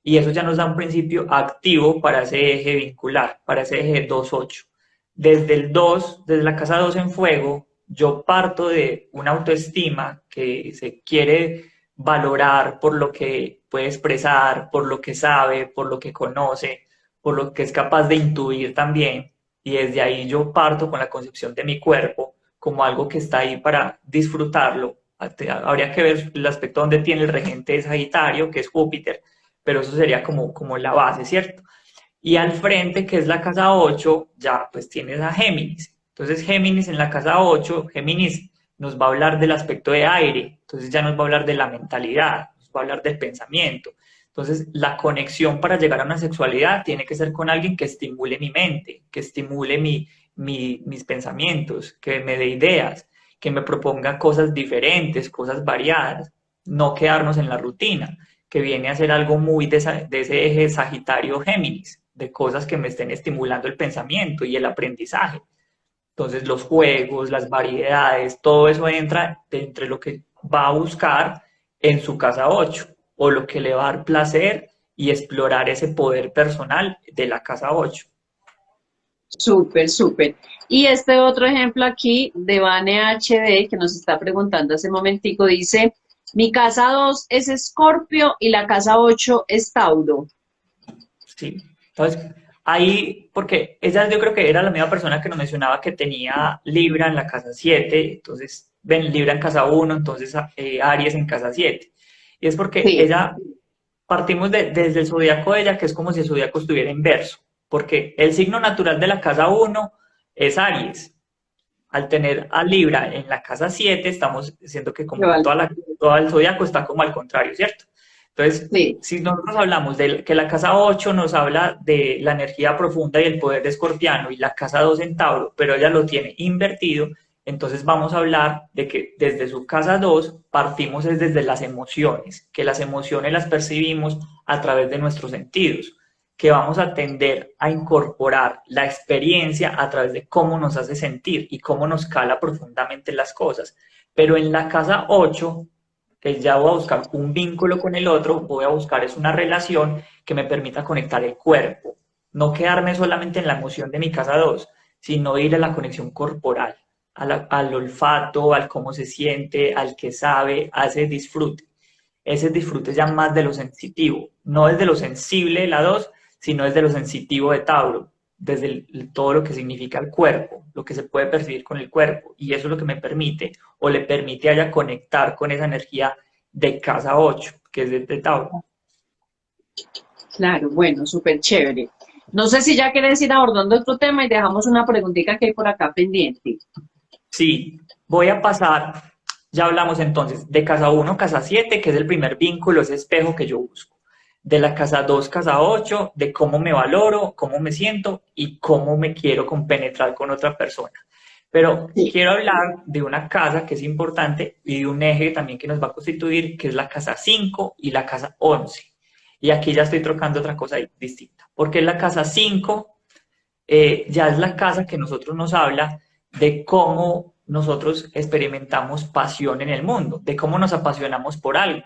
S1: Y eso ya nos da un principio activo para ese eje vincular, para ese eje 2-8. Desde el 2, desde la casa 2 en fuego, yo parto de una autoestima que se quiere valorar por lo que puede expresar, por lo que sabe, por lo que conoce, por lo que es capaz de intuir también. Y desde ahí yo parto con la concepción de mi cuerpo como algo que está ahí para disfrutarlo. Habría que ver el aspecto donde tiene el regente de Sagitario, que es Júpiter, pero eso sería como la base, ¿cierto? Y al frente, que es la casa 8 ya pues tienes a Géminis. Entonces Géminis en la casa 8 Géminis nos va a hablar del aspecto de aire, entonces ya nos va a hablar de la mentalidad, nos va a hablar del pensamiento. Entonces la conexión para llegar a una sexualidad tiene que ser con alguien que estimule mi mente, que estimule mis pensamientos, que me dé ideas, que me proponga cosas diferentes, cosas variadas, no quedarnos en la rutina, que viene a ser algo muy de ese eje Sagitario-Géminis, de cosas que me estén estimulando el pensamiento y el aprendizaje. Entonces los juegos, las variedades, todo eso entra entre lo que va a buscar en su casa 8 o lo que le va a dar placer y explorar ese poder personal de la casa 8.
S2: Súper, súper. Y este otro ejemplo aquí de Vane HD que nos está preguntando hace momentico dice, mi casa 2 es Escorpio y la casa 8 es Tauro.
S1: Sí. Entonces, ahí, porque ella yo creo que era la misma persona que nos mencionaba que tenía Libra en la casa 7, entonces ven Libra en casa 1, entonces Aries en casa 7. Y es porque
S2: Sí,
S1: ella, partimos desde el zodiaco de ella, que es como si el zodiaco estuviera inverso, porque el signo natural de la casa 1 es Aries. Al tener a Libra en la casa 7, estamos diciendo que como que
S2: vale.
S1: todo el zodiaco está como al contrario, ¿cierto? Entonces,
S2: Sí,
S1: si nosotros hablamos de que la casa 8 nos habla de la energía profunda y el poder de Escorpiano y la casa 2 en Tauro, pero ella lo tiene invertido, entonces vamos a hablar de que desde su casa 2 partimos es desde las emociones, que las emociones las percibimos a través de nuestros sentidos, que vamos a tender a incorporar la experiencia a través de cómo nos hace sentir y cómo nos cala profundamente las cosas. Pero en la casa 8 que ya voy a buscar un vínculo con el otro, voy a buscar es una relación que me permita conectar el cuerpo, no quedarme solamente en la emoción de mi casa 2, sino ir a la conexión corporal, al olfato, al cómo se siente, al que sabe, a ese disfrute. Ese disfrute ya más de lo sensitivo, no desde lo sensible de la 2, sino desde lo sensitivo de Tauro, desde todo lo que significa el cuerpo, lo que se puede percibir con el cuerpo, y eso es lo que me permite o le permite a ella conectar con esa energía de casa 8 que es de Tauro.
S2: claro, bueno, súper chévere. No sé si ya quieres ir abordando otro tema y dejamos una preguntita que hay por acá pendiente.
S1: Sí, voy a pasar, ya hablamos entonces de casa 1, casa 7, que es el primer vínculo, ese espejo que yo busco. De la casa 2, casa 8, de cómo me valoro, cómo me siento y cómo me quiero compenetrar con otra persona. Pero
S2: Sí,
S1: quiero hablar de una casa que es importante y de un eje también que nos va a constituir, que es la casa 5 y la casa 11. Y aquí ya estoy trocando otra cosa distinta, porque la casa 5 ya es la casa que nosotros nos habla de cómo nosotros experimentamos pasión en el mundo, de cómo nos apasionamos por algo.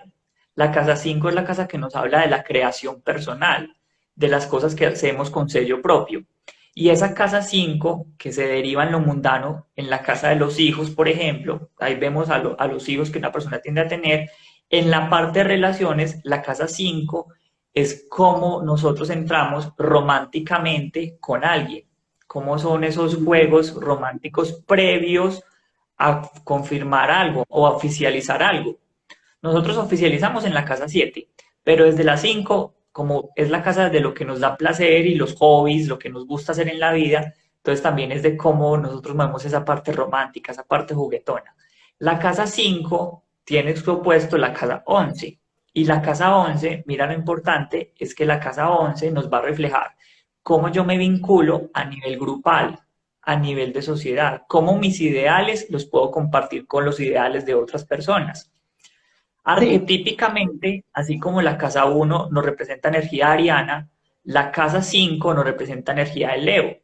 S1: La casa 5 es la casa que nos habla de la creación personal, de las cosas que hacemos con sello propio. Y esa casa 5 que se deriva en lo mundano, en la casa de los hijos, por ejemplo, ahí vemos a los hijos que una persona tiende a tener, en la parte de relaciones, la casa 5 es cómo nosotros entramos románticamente con alguien, cómo son esos juegos románticos previos a confirmar algo o a oficializar algo. Nosotros oficializamos en la casa 7, pero desde la 5, como es la casa de lo que nos da placer y los hobbies, lo que nos gusta hacer en la vida, entonces también es de cómo nosotros vemos esa parte romántica, esa parte juguetona. La casa 5 tiene su opuesto la casa 11. Y la casa 11, mira lo importante, es que la casa 11 nos va a reflejar cómo yo me vinculo a nivel grupal, a nivel de sociedad, cómo mis ideales los puedo compartir con los ideales de otras personas.
S2: sí,
S1: Arquetípicamente, así como la casa 1 nos representa energía ariana, la casa 5 nos representa energía de Leo,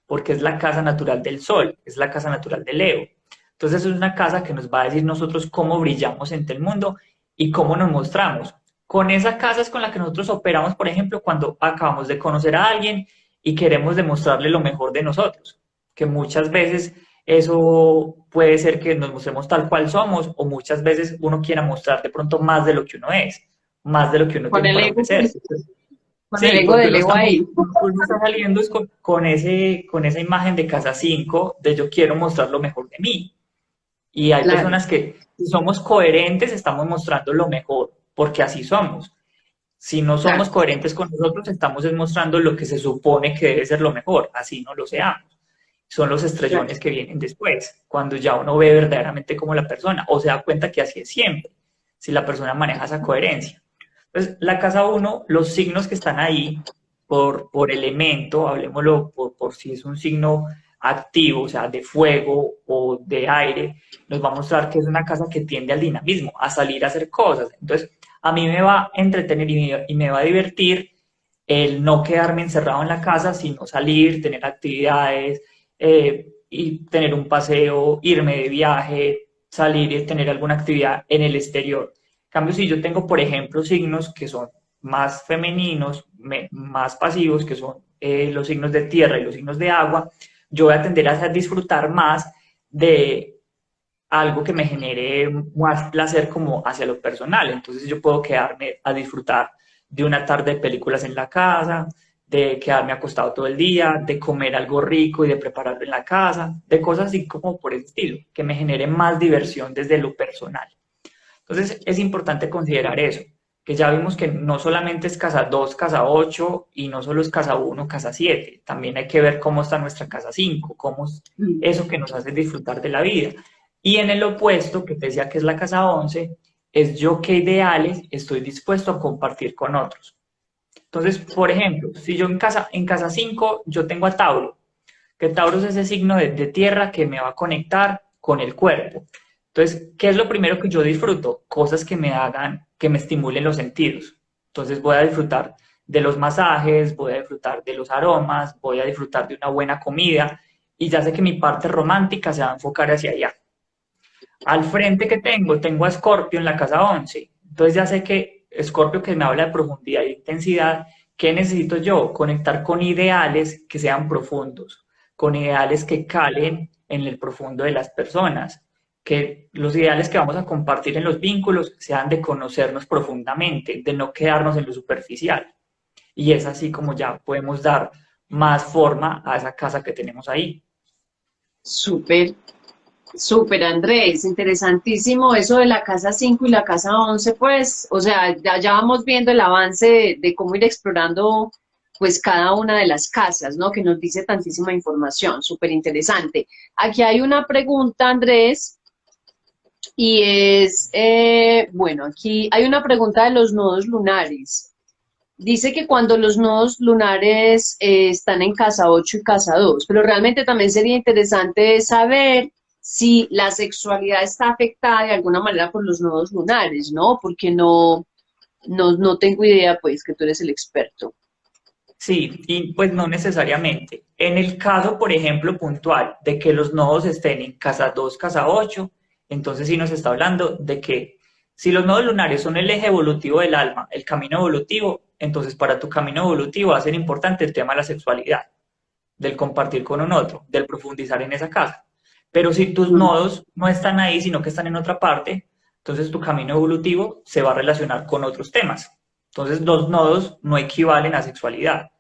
S1: porque es la casa natural del Sol, es la casa natural de Leo. Entonces es una casa que nos va a decir nosotros cómo brillamos entre el mundo y cómo nos mostramos. Con esa casa es con la que nosotros operamos, por ejemplo, cuando acabamos de conocer a alguien y queremos demostrarle lo mejor de nosotros, que muchas veces eso puede ser que nos mostremos tal cual somos o muchas veces uno quiera mostrar de pronto más de lo que uno es, más de lo que uno
S2: con
S1: tiene
S2: el
S1: para
S2: ego,
S1: ofrecer.
S2: pues, con el
S1: Sí,
S2: ego
S1: porque
S2: del ego ahí.
S1: uno está saliendo es con esa imagen de casa 5 de yo quiero mostrar lo mejor de mí. Y hay
S2: Claro,
S1: personas que, si somos coherentes, estamos mostrando lo mejor, porque así somos. Si no somos
S2: claro,
S1: coherentes con nosotros, estamos mostrando lo que se supone que debe ser lo mejor, así no lo seamos. Son los
S2: claro.
S1: estrellones que vienen después, cuando ya uno ve verdaderamente como la persona, o se da cuenta que así es siempre, si la persona maneja esa coherencia. Entonces, la casa uno, los signos que están ahí por elemento, hablemoslo por si es un signo activo, o sea, de fuego o de aire, nos va a mostrar que es una casa que tiende al dinamismo, a salir a hacer cosas. Entonces, a mí me va a entretener y me va a divertir el no quedarme encerrado en la casa, sino salir, tener actividades, y tener un paseo, irme de viaje, salir y tener alguna actividad en el exterior. Cambio, si yo tengo, por ejemplo, signos que son más femeninos, más pasivos, que son los signos de tierra y los signos de agua, yo voy a tender a disfrutar más de algo que me genere más placer como hacia lo personal. Entonces yo puedo quedarme a disfrutar de una tarde de películas en la casa, de quedarme acostado todo el día, de comer algo rico y de prepararlo en la casa, de cosas así como por el estilo, que me genere más diversión desde lo personal. Entonces es importante considerar eso, que ya vimos que no solamente es casa 2 casa 8 y no solo es casa uno casa 7, también hay que ver cómo está nuestra casa 5, cómo es eso que nos hace disfrutar de la vida. Y en el opuesto, que te decía que es la casa 11, es yo qué ideales estoy dispuesto a compartir con otros. Entonces, por ejemplo, si yo en casa 5 yo tengo a Tauro, que Tauro es ese signo de tierra que me va a conectar con el cuerpo. Entonces, ¿qué es lo primero que yo disfruto? Cosas que me hagan, que me estimulen los sentidos. Entonces voy a disfrutar de los masajes, voy a disfrutar de los aromas, voy a disfrutar de una buena comida y ya sé que mi parte romántica se va a enfocar hacia allá. Al frente que tengo a Escorpio en la casa 11. Entonces ya sé que Escorpio, que me habla de profundidad e intensidad, ¿qué necesito yo? Conectar con ideales que sean profundos, con ideales que calen en el profundo de las personas, que los ideales que vamos a compartir en los vínculos sean de conocernos profundamente, de no quedarnos en lo superficial. Y es así como ya podemos dar más forma a esa casa que tenemos ahí.
S2: Súper, súper, Andrés, interesantísimo eso de la casa 5 y la casa 11 pues, o sea, ya vamos viendo el avance de cómo ir explorando pues cada una de las casas, ¿no? Que nos dice tantísima información, súper interesante. Aquí hay una pregunta, Andrés, y es, bueno, aquí hay una pregunta de los nodos lunares. Dice que cuando los nodos lunares están en casa 8 y casa 2, pero realmente también sería interesante saber si la sexualidad está afectada de alguna manera por los nodos lunares, ¿no? Porque no tengo idea, pues, que tú eres el experto.
S1: Sí, y pues no necesariamente. En el caso, por ejemplo, puntual de que los nodos estén en casa 2, casa 8, entonces sí nos está hablando de que si los nodos lunares son el eje evolutivo del alma, el camino evolutivo, entonces para tu camino evolutivo va a ser importante el tema de la sexualidad, del compartir con un otro, del profundizar en esa casa. Pero si tus
S2: Mm.
S1: nodos no están ahí, sino que están en otra parte, entonces tu camino evolutivo se va a relacionar con otros temas. Entonces los nodos no equivalen a sexualidad,
S2: Ok.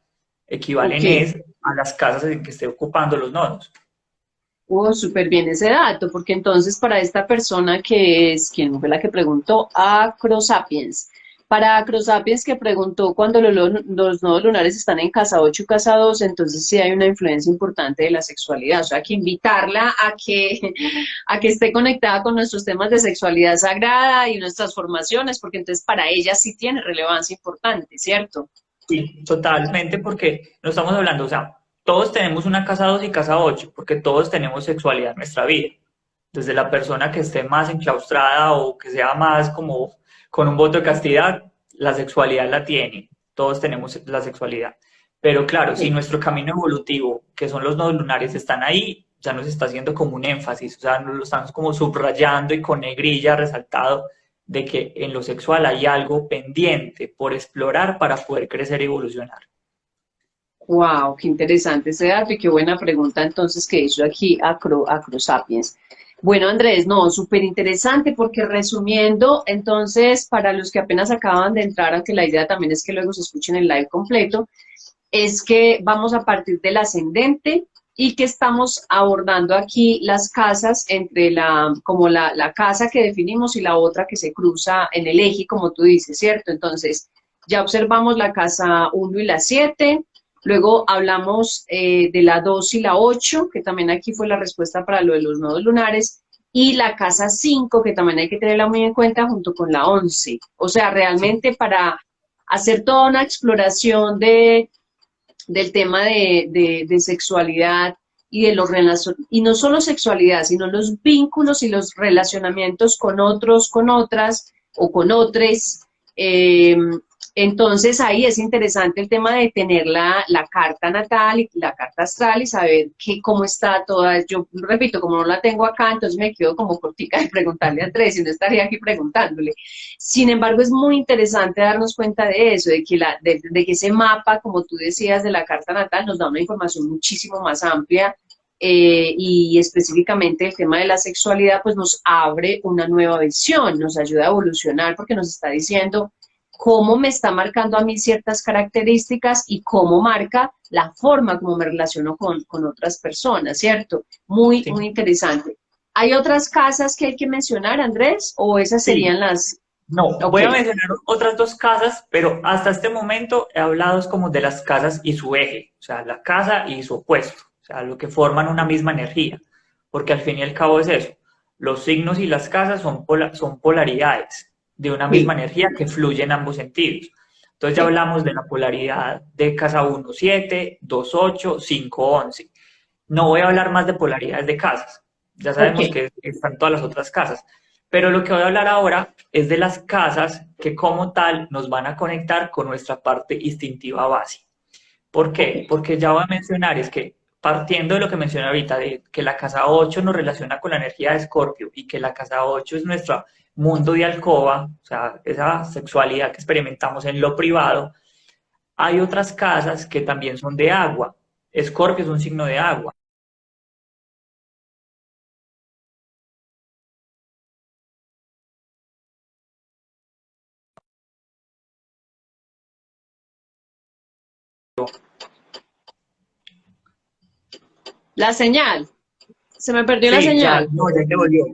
S1: equivalen es a las casas en que esté ocupando los nodos.
S2: Súper bien ese dato, porque entonces para esta persona que es, ¿quién fue la que preguntó? Acrosapiens. Para Acrosapiens que preguntó cuando los nodos lunares están en casa 8 y casa 2, entonces sí hay una influencia importante de la sexualidad. O sea, hay que invitarla a que esté conectada con nuestros temas de sexualidad sagrada y nuestras formaciones, porque entonces para ella sí tiene relevancia importante, ¿cierto?
S1: Sí, totalmente, porque no estamos hablando, o sea, todos tenemos una casa 2 y casa 8 porque todos tenemos sexualidad en nuestra vida. Desde la persona que esté más enclaustrada o que sea más como con un voto de castidad, la sexualidad la tiene. Todos tenemos la sexualidad. Pero claro, si
S2: Sí.
S1: nuestro camino evolutivo, que son los nodos lunares, están ahí, ya nos está haciendo como un énfasis, o sea, nos lo estamos como subrayando y con negrilla resaltado de que en lo sexual hay algo pendiente por explorar para poder crecer y evolucionar.
S2: Wow, qué interesante ese dato y qué buena pregunta entonces que hizo aquí Acrosapiens. Bueno, Andrés, no, súper interesante porque resumiendo, entonces, para los que apenas acaban de entrar, aunque la idea también es que luego se escuchen el live completo, es que vamos a partir del ascendente y que estamos abordando aquí las casas entre como la casa que definimos y la otra que se cruza en el eje, como tú dices, ¿cierto? Entonces, ya observamos la casa 1 y la 7. Luego hablamos de la 2 y la 8, que también aquí fue la respuesta para lo de los nodos lunares, y la casa 5, que también hay que tenerla muy en cuenta junto con la 11. O sea,
S1: Sí,
S2: realmente para hacer toda una exploración del tema de sexualidad y de los y no solo sexualidad, sino los vínculos y los relacionamientos con otros, con otras o con otros, eh, Entonces ahí es interesante el tema de tener la carta natal y la carta astral y saber cómo está toda. Yo repito, como no la tengo acá, entonces me quedo como cortica de preguntarle a Andrés y no estaría aquí preguntándole. Sin embargo, es muy interesante darnos cuenta de eso, de que ese mapa, como tú decías, de la carta natal nos da una información muchísimo más amplia y específicamente el tema de la sexualidad, pues nos abre una nueva visión, nos ayuda a evolucionar porque nos está diciendo cómo me está marcando a mí ciertas características y cómo marca la forma como me relaciono con otras personas, ¿cierto? Muy,
S1: Sí,
S2: muy interesante. ¿Hay otras casas que hay que mencionar, Andrés? ¿O esas
S1: sí.
S2: serían las...?
S1: No,
S2: Ok,
S1: voy a mencionar otras dos casas, pero hasta este momento he hablado es como de las casas y su eje, o sea, la casa y su opuesto, o sea, lo que forman una misma energía, porque al fin y al cabo es eso. Los signos y las casas son polaridades de una misma
S2: sí,
S1: energía que fluye en ambos sentidos. Entonces ya
S2: sí,
S1: hablamos de la polaridad de casa 1, 7, 2, 8, 5, 11. No voy a hablar más de polaridades de casas, ya
S2: ok,
S1: sabemos que están todas las otras casas, pero lo que voy a hablar ahora es de las casas que como tal nos van a conectar con nuestra parte instintiva base. ¿Por
S2: ok.
S1: qué? Porque ya voy a mencionar, es que partiendo de lo que mencioné ahorita, de que la casa 8 nos relaciona con la energía de Escorpio y que la casa 8 es nuestro mundo de alcoba, o sea, esa sexualidad que experimentamos en lo privado, hay otras casas que también son de agua. Escorpio es un signo de agua.
S2: La señal, se me perdió la
S1: Sí, ya,
S2: señal.
S1: no, ya se volvió.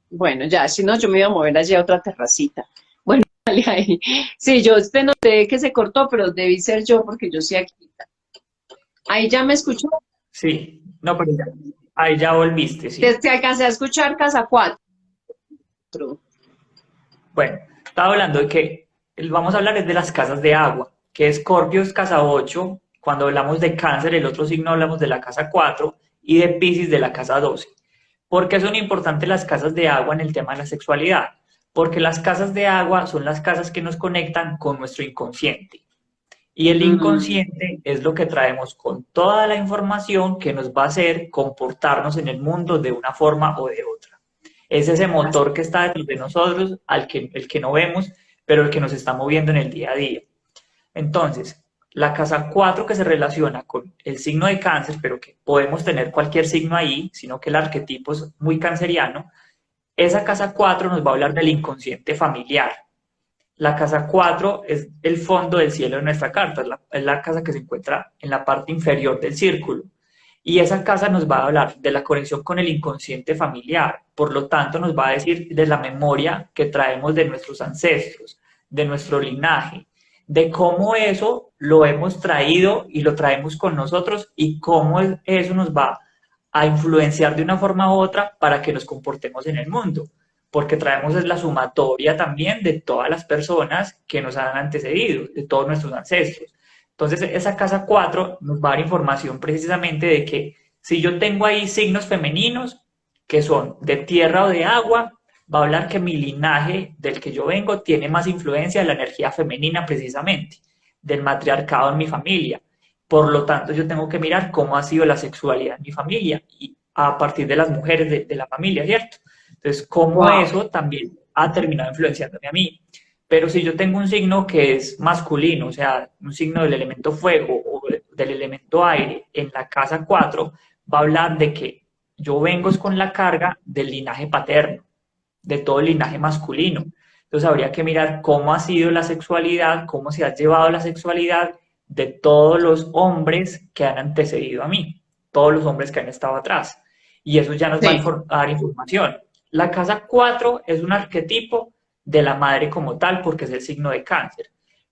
S2: Bueno, ya, si no, yo me iba a mover allí a otra terracita. Bueno, dale ahí. Sí, yo te noté que se cortó, pero debí ser yo porque yo sí aquí. Ahí ya me escuchó.
S1: Sí, no, pero ya, ahí ya volviste, sí.
S2: Te alcancé a escuchar casa 4.
S1: Bueno, estaba hablando de que vamos a hablar es de las casas de agua, que Escorpio es casa 8. Cuando hablamos de Cáncer, el otro signo hablamos de la casa 4 y de Piscis de la casa 12. ¿Por qué son importantes las casas de agua en el tema de la sexualidad? Porque las casas de agua son las casas que nos conectan con nuestro inconsciente. Y el
S2: Mm,
S1: inconsciente es lo que traemos con toda la información que nos va a hacer comportarnos en el mundo de una forma o de otra. Es ese motor que está dentro de nosotros, el que no vemos, pero el que nos está moviendo en el día a día. Entonces, la casa 4 que se relaciona con el signo de cáncer, pero que podemos tener cualquier signo ahí, sino que el arquetipo es muy canceriano, esa casa 4 nos va a hablar del inconsciente familiar. La casa 4 es el fondo del cielo de nuestra carta, es la casa que se encuentra en la parte inferior del círculo. Y esa casa nos va a hablar de la conexión con el inconsciente familiar, por lo tanto nos va a decir de la memoria que traemos de nuestros ancestros, de nuestro linaje, de cómo eso lo hemos traído y lo traemos con nosotros y cómo eso nos va a influenciar de una forma u otra para que nos comportemos en el mundo, porque traemos es la sumatoria también de todas las personas que nos han antecedido, de todos nuestros ancestros. Entonces, esa casa 4 nos va a dar información precisamente de que si yo tengo ahí signos femeninos que son de tierra o de agua, va a hablar que mi linaje del que yo vengo tiene más influencia de la energía femenina precisamente, del matriarcado en mi familia. Por lo tanto, yo tengo que mirar cómo ha sido la sexualidad en mi familia y a partir de las mujeres de la familia, ¿cierto? Entonces, cómo
S2: wow.
S1: eso también ha terminado influenciándome a mí. Pero si yo tengo un signo que es masculino, o sea, un signo del elemento fuego o del elemento aire en la casa 4, va a hablar de que yo vengo con la carga del linaje paterno, de todo el linaje masculino. Entonces habría que mirar cómo ha sido la sexualidad, cómo se ha llevado la sexualidad de todos los hombres que han antecedido a mí, todos los hombres que han estado atrás. Y eso ya nos va
S2: Sí,
S1: a dar información. La casa 4 es un arquetipo de la madre como tal porque es el signo de cáncer.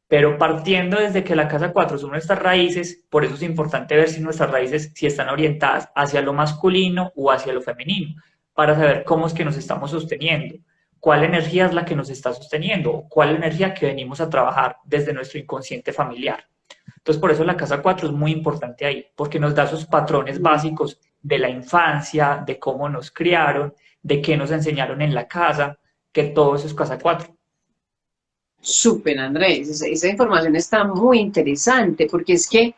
S1: Pero partiendo desde que la casa 4 son nuestras raíces, por eso es importante ver si nuestras raíces si están orientadas hacia lo masculino o hacia lo femenino, para saber cómo es que nos estamos sosteniendo, cuál energía es la que nos está sosteniendo, cuál energía que venimos a trabajar desde nuestro inconsciente familiar. Entonces, por eso la casa 4 es muy importante ahí, porque nos da esos patrones básicos de la infancia, de cómo nos criaron, de qué nos enseñaron en la casa, que todo eso es casa 4.
S2: Súper, Andrés, esa información está muy interesante porque es que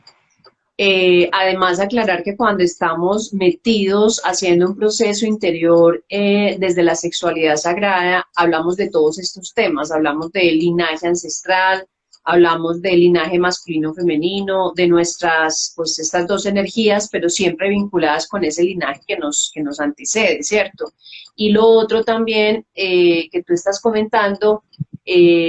S2: además aclarar que cuando estamos metidos haciendo un proceso interior desde la sexualidad sagrada, hablamos de todos estos temas, hablamos del linaje ancestral, hablamos del linaje masculino-femenino, de nuestras, pues estas dos energías, pero siempre vinculadas con ese linaje que nos antecede, ¿cierto? Y lo otro también que tú estás comentando,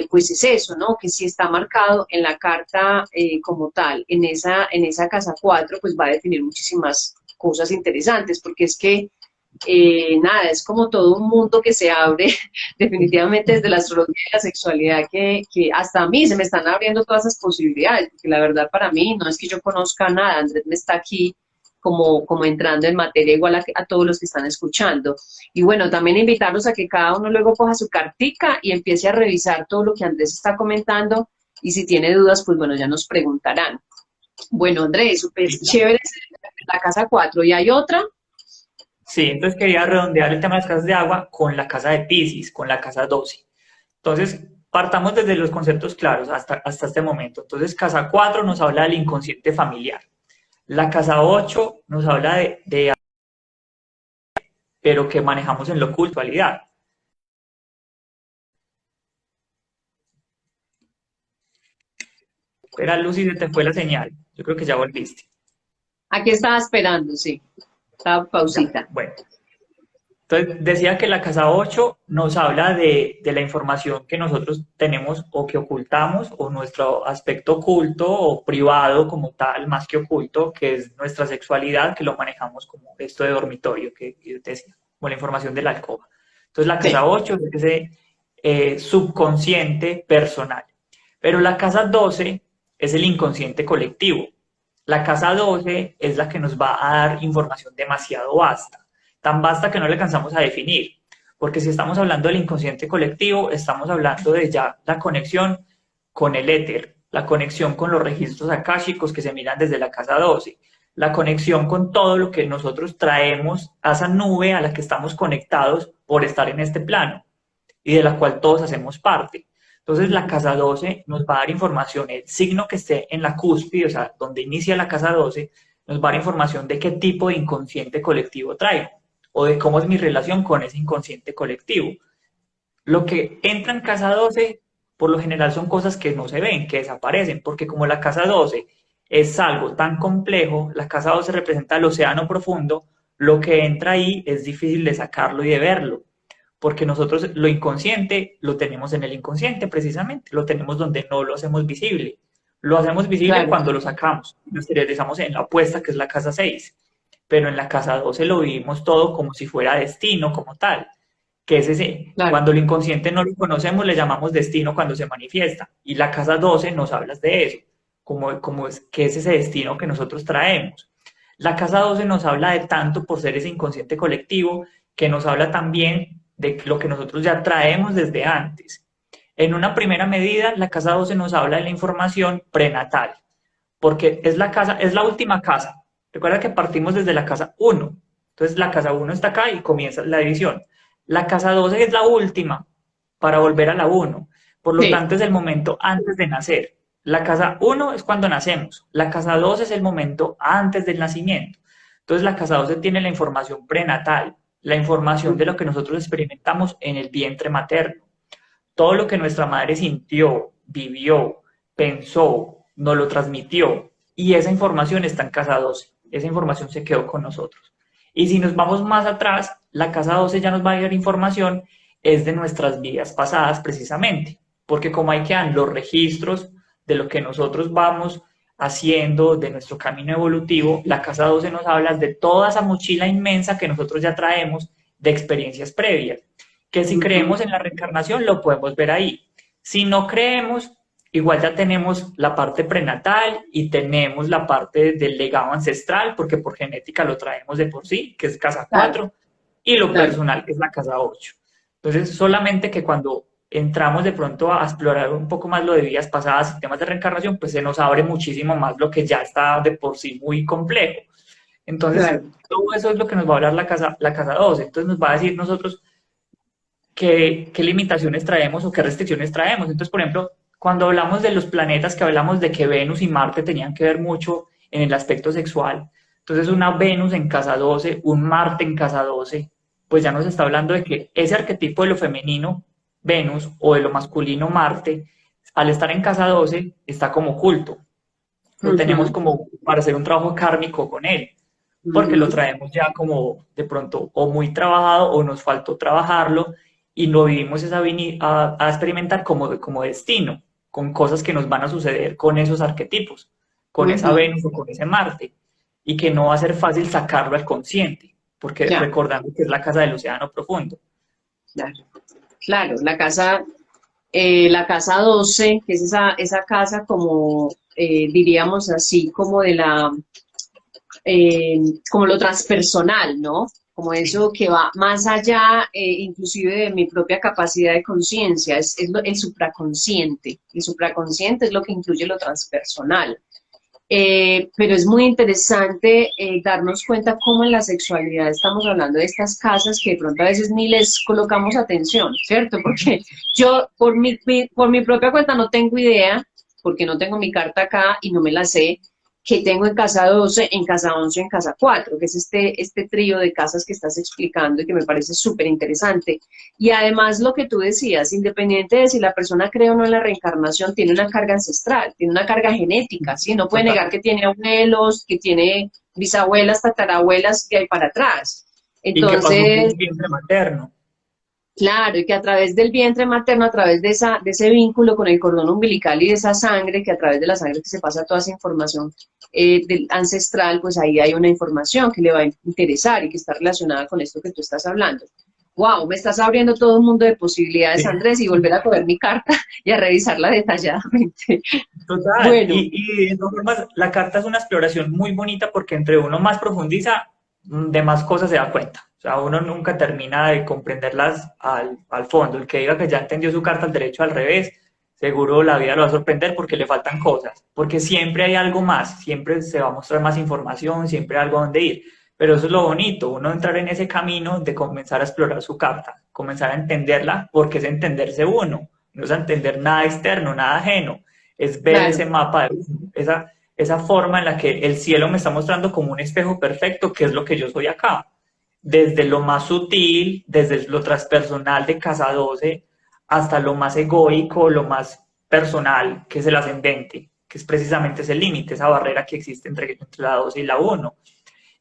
S2: pues es eso, ¿no? Que si está marcado en la carta como tal, en esa casa 4 pues va a definir muchísimas cosas interesantes, porque es que, nada, es como todo un mundo que se abre definitivamente desde la astrología y la sexualidad, que hasta a mí se me están abriendo todas esas posibilidades, porque la verdad para mí no es que yo conozca nada, Andrés me está aquí como entrando en materia igual a todos los que están escuchando. Y bueno, también invitarlos a que cada uno luego coja su cartica y empiece a revisar todo lo que Andrés está comentando y si tiene dudas, pues bueno, ya nos preguntarán. Bueno, Andrés, súper
S1: Sí,
S2: chévere la casa 4. ¿Y hay otra?
S1: sí, entonces quería redondear el tema de las casas de agua con la casa de Piscis, con la casa 12. Entonces, partamos desde los conceptos claros hasta este momento. Entonces, casa 4 nos habla del inconsciente familiar. La casa 8 nos habla pero que manejamos en la ocultualidad. Espera, Lucy, se te fue la señal. Yo creo que ya volviste.
S2: Aquí estaba esperando, sí. Estaba
S1: Ya,
S2: pausita.
S1: bueno. Entonces, decía que la casa 8 nos habla de la información que nosotros tenemos o que ocultamos, o nuestro aspecto oculto o privado como tal, más que oculto, que es nuestra sexualidad, que lo manejamos como esto de dormitorio, que yo te decía, como la información de la alcoba. Entonces, la
S2: Sí,
S1: casa 8 es ese subconsciente personal. Pero la casa 12 es el inconsciente colectivo. La casa 12 es la que nos va a dar información demasiado vasta, tan vasta que no le alcanzamos a definir, porque si estamos hablando del inconsciente colectivo, estamos hablando de ya la conexión con el éter, la conexión con los registros akáshicos que se miran desde la casa 12, la conexión con todo lo que nosotros traemos a esa nube a la que estamos conectados por estar en este plano y de la cual todos hacemos parte. Entonces la casa 12 nos va a dar información, el signo que esté en la cúspide, o sea, donde inicia la casa 12, nos va a dar información de qué tipo de inconsciente colectivo traigo o de cómo es mi relación con ese inconsciente colectivo. Lo que entra en casa 12, por lo general son cosas que no se ven, que desaparecen, porque como la casa 12 es algo tan complejo, la casa 12 representa el océano profundo, lo que entra ahí es difícil de sacarlo y de verlo porque nosotros lo inconsciente lo tenemos en el inconsciente precisamente, lo tenemos donde no lo hacemos visible. Lo hacemos visible
S2: claro,
S1: cuando lo sacamos, lo exteriorizamos en la opuesta, que es la casa 6, pero en la casa 12 lo vivimos todo como si fuera destino, como tal, que es ese,
S2: claro.
S1: cuando el inconsciente no lo conocemos, le llamamos destino cuando se manifiesta, y la casa 12 nos habla de eso, como es, que es ese destino que nosotros traemos. La casa 12 nos habla de tanto por ser ese inconsciente colectivo, que nos habla también de lo que nosotros ya traemos desde antes. En una primera medida, la casa 12 nos habla de la información prenatal, porque es la casa, es la última casa. Recuerda que partimos desde la casa 1. Entonces la casa 1 está acá y comienza la división. La casa 12 es la última para volver a la 1. Por lo
S2: Sí,
S1: tanto, es el momento antes de nacer. La casa 1 es cuando nacemos. La casa 2 es el momento antes del nacimiento. Entonces, la casa 12 tiene la información prenatal, la información de lo que nosotros experimentamos en el vientre materno. Todo lo que nuestra madre sintió, vivió, pensó, nos lo transmitió. Y esa información está en casa 12. Esa información se quedó con nosotros. Y si nos vamos más atrás, la casa 12 ya nos va a dar información, es de nuestras vidas pasadas precisamente. Porque como ahí quedan los registros de lo que nosotros vamos haciendo, de nuestro camino evolutivo, la casa 12 nos habla de toda esa mochila inmensa que nosotros ya traemos de experiencias previas que si creemos en la reencarnación lo podemos ver ahí. Si no creemos, igual ya tenemos la parte prenatal y tenemos la parte del legado ancestral, porque por genética lo traemos de por sí, que es casa
S2: claro,
S1: 4 y lo
S2: claro.
S1: personal, que es la casa 8. Entonces, solamente que cuando entramos de pronto a explorar un poco más lo de vidas pasadas y temas de reencarnación, pues se nos abre muchísimo más lo que ya está de por sí muy complejo. Entonces,
S2: Claro.
S1: todo eso es lo que nos va a hablar la casa 12. Entonces, nos va a decir nosotros qué limitaciones traemos o qué restricciones traemos. Entonces, por ejemplo, cuando hablamos de los planetas, que hablamos de que Venus y Marte tenían que ver mucho en el aspecto sexual, entonces una Venus en casa 12, un Marte en casa 12, pues ya nos está hablando de que ese arquetipo de lo femenino, Venus, o de lo masculino, Marte, al estar en casa 12, está como oculto. Lo tenemos
S2: Ujú,
S1: como para hacer un trabajo kármico con él, porque lo
S2: ujú,
S1: traemos ya como de pronto o muy trabajado o nos faltó trabajarlo y lo vivimos a experimentar como destino, con cosas que nos van a suceder con esos arquetipos, con esa
S2: ujú.
S1: Venus o con ese Marte, y que no va a ser fácil sacarlo al consciente, porque
S2: Ya,
S1: recordando que es la casa del océano profundo.
S2: claro. Claro, la casa 12, que es esa casa como, diríamos así, como de como lo transpersonal, ¿no? Como
S1: Sí.
S2: eso que va más allá, inclusive de mi propia capacidad de conciencia, el supraconsciente. El supraconsciente es lo que incluye lo transpersonal. Pero es muy interesante darnos cuenta cómo en la sexualidad estamos hablando de estas casas que de pronto a veces ni les colocamos atención, ¿cierto? Porque yo por mi propia cuenta no tengo idea, porque no tengo mi carta acá y no me la sé, que tengo en casa 12, en casa 11, en casa 4, que es este trío de casas que estás explicando y que me parece súper interesante. Y además lo que tú decías, independiente de si la persona cree o no en la reencarnación, tiene una carga ancestral, tiene una carga genética, ¿sí? No puede
S1: Total.
S2: negar que tiene abuelos, que tiene bisabuelas, tatarabuelas, que hay para atrás.
S1: Y que pasó por
S2: Entonces,
S1: un vientre materno.
S2: claro, y que a través del vientre materno, a través de ese vínculo con el cordón umbilical y de esa sangre, que a través de la sangre que se pasa toda esa información ancestral, pues ahí hay una información que le va a interesar y que está relacionada con esto que tú estás hablando. Wow, me estás abriendo todo un mundo de posibilidades,
S1: Sí.
S2: Andrés, y volver a coger mi carta y a revisarla detalladamente.
S1: Total,
S2: Bueno,
S1: y de todas formas, la carta es una exploración muy bonita porque entre uno más profundiza, de más cosas se da cuenta. O sea, uno nunca termina de comprenderlas al fondo. El que diga que ya entendió su carta al derecho al revés, seguro la vida lo va a sorprender porque le faltan cosas. Porque siempre hay algo más, siempre se va a mostrar más información, siempre hay algo a donde ir. Pero eso es lo bonito, uno entrar en ese camino de comenzar a explorar su carta, comenzar a entenderla, porque es entenderse uno, no es entender nada externo, nada ajeno, es ver ese
S2: claro,
S1: mapa, esa forma en la que el cielo me está mostrando como un espejo perfecto, que es lo que yo soy acá. Desde lo más sutil, desde lo transpersonal de casa 12, hasta lo más egoico, lo más personal, que es el ascendente, que es precisamente ese límite, esa barrera que existe entre la 12 y la uno.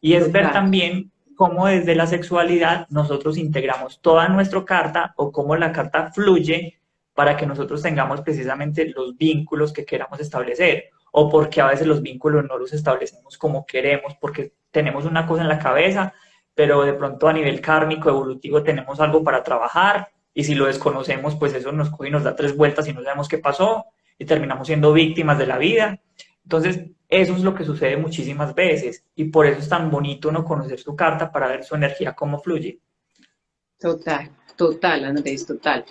S1: Y es ver
S2: total.
S1: también cómo desde la sexualidad nosotros integramos toda nuestra carta o cómo la carta fluye para que nosotros tengamos precisamente los vínculos que queramos establecer o porque a veces los vínculos no los establecemos como queremos porque tenemos una cosa en la cabeza, pero de pronto a nivel kármico, evolutivo, tenemos algo para trabajar y si lo desconocemos, pues eso nos coge y nos da tres vueltas y no sabemos qué pasó y terminamos siendo víctimas de la vida. Entonces, eso es lo que sucede muchísimas veces y por eso es tan bonito uno conocer su carta para ver su energía cómo fluye.
S2: Total, total, Andrés, total.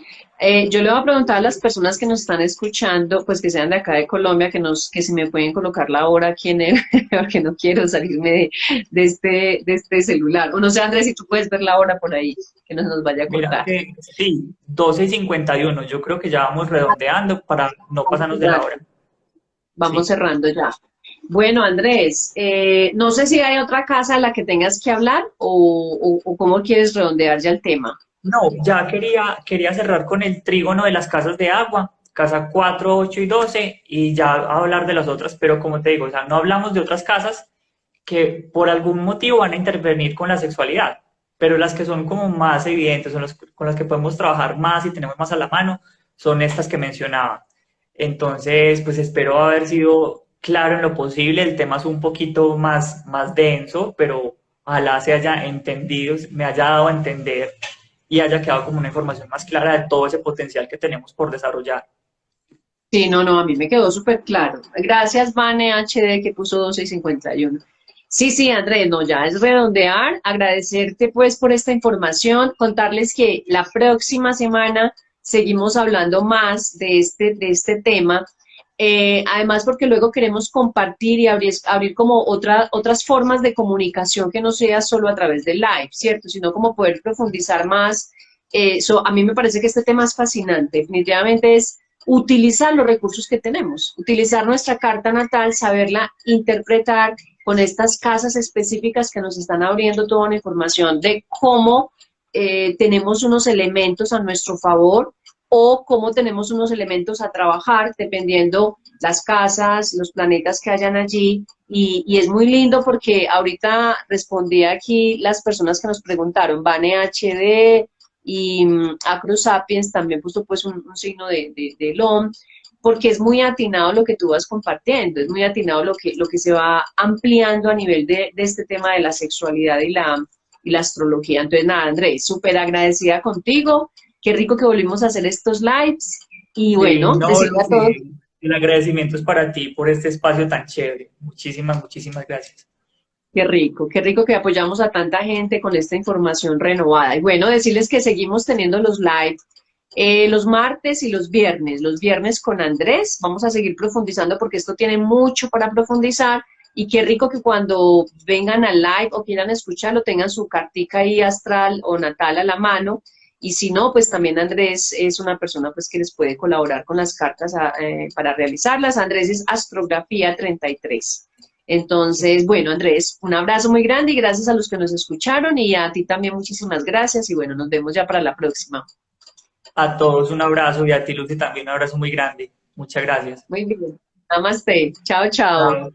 S2: Yo le voy a preguntar a las personas que nos están escuchando, pues que sean de acá de Colombia, que si me pueden colocar la hora aquí en el, porque no quiero salirme de este celular. O no sé, Andrés, si tú puedes ver la hora por ahí, que no nos vaya a
S1: Mira
S2: cortar.
S1: que sí, 12:51. Yo creo que ya vamos redondeando para no
S2: Vamos
S1: pasarnos de la
S2: cerrando,
S1: hora.
S2: vamos
S1: Sí.
S2: cerrando ya. Bueno, Andrés, no sé si hay otra casa en la que tengas que hablar o cómo quieres redondear ya el tema.
S1: No, ya quería cerrar con el trígono de las casas de agua, casa 4, 8 y 12, y ya hablar de las otras, pero como te digo, o sea, no hablamos de otras casas que por algún motivo van a intervenir con la sexualidad, pero las que son como más evidentes, son las con las que podemos trabajar más y tenemos más a la mano, son estas que mencionaba. Entonces, pues espero haber sido claro en lo posible, el tema es un poquito más denso, pero ojalá se haya entendido, me haya dado a entender y haya quedado como una información más clara de todo ese potencial que tenemos por desarrollar.
S2: Sí, no, no, a mí me quedó súper claro. Gracias, Vane HD, que puso 12:51. Sí, sí, Andrés, no, ya es redondear, agradecerte pues por esta información, contarles que la próxima semana seguimos hablando más de este tema. Además, porque luego queremos compartir y abrir como otras formas de comunicación que no sea solo a través del live, ¿cierto? Sino como poder profundizar más A mí me parece que este tema es fascinante. Definitivamente es utilizar los recursos que tenemos, utilizar nuestra carta natal, saberla interpretar con estas casas específicas que nos están abriendo toda una información de cómo tenemos unos elementos a nuestro favor o cómo tenemos unos elementos a trabajar dependiendo las casas, los planetas que hayan allí. Y es muy lindo porque ahorita respondí aquí las personas que nos preguntaron, Vane HD y Acro Sapiens también puso pues un signo de LOM, porque es muy atinado lo que tú vas compartiendo, es muy atinado lo que se va ampliando a nivel de este tema de la sexualidad y la astrología. Entonces, nada, Andrés, súper agradecida contigo. Qué rico que volvimos a hacer estos lives. Y
S1: Sí,
S2: bueno,
S1: no,
S2: decirle a todos,
S1: Lucy, el agradecimiento es para ti por este espacio tan chévere. Muchísimas, muchísimas gracias.
S2: qué rico que apoyamos a tanta gente con esta información renovada. Y bueno, decirles que seguimos teniendo los lives los martes y los viernes con Andrés. Vamos a seguir profundizando porque esto tiene mucho para profundizar. Y qué rico que cuando vengan al live o quieran escucharlo tengan su cartica ahí astral o natal a la mano. Y si no, pues también Andrés es una persona pues que les puede colaborar con las cartas para realizarlas. Andrés es Astrografía 33. Entonces, bueno, Andrés, un abrazo muy grande y gracias a los que nos escucharon y a ti también muchísimas gracias y bueno, nos vemos ya para la próxima.
S1: A todos un abrazo y a ti, Lucy, también un abrazo muy grande. Muchas gracias.
S2: Muy bien. Namaste. Chao, chao.
S1: Chao.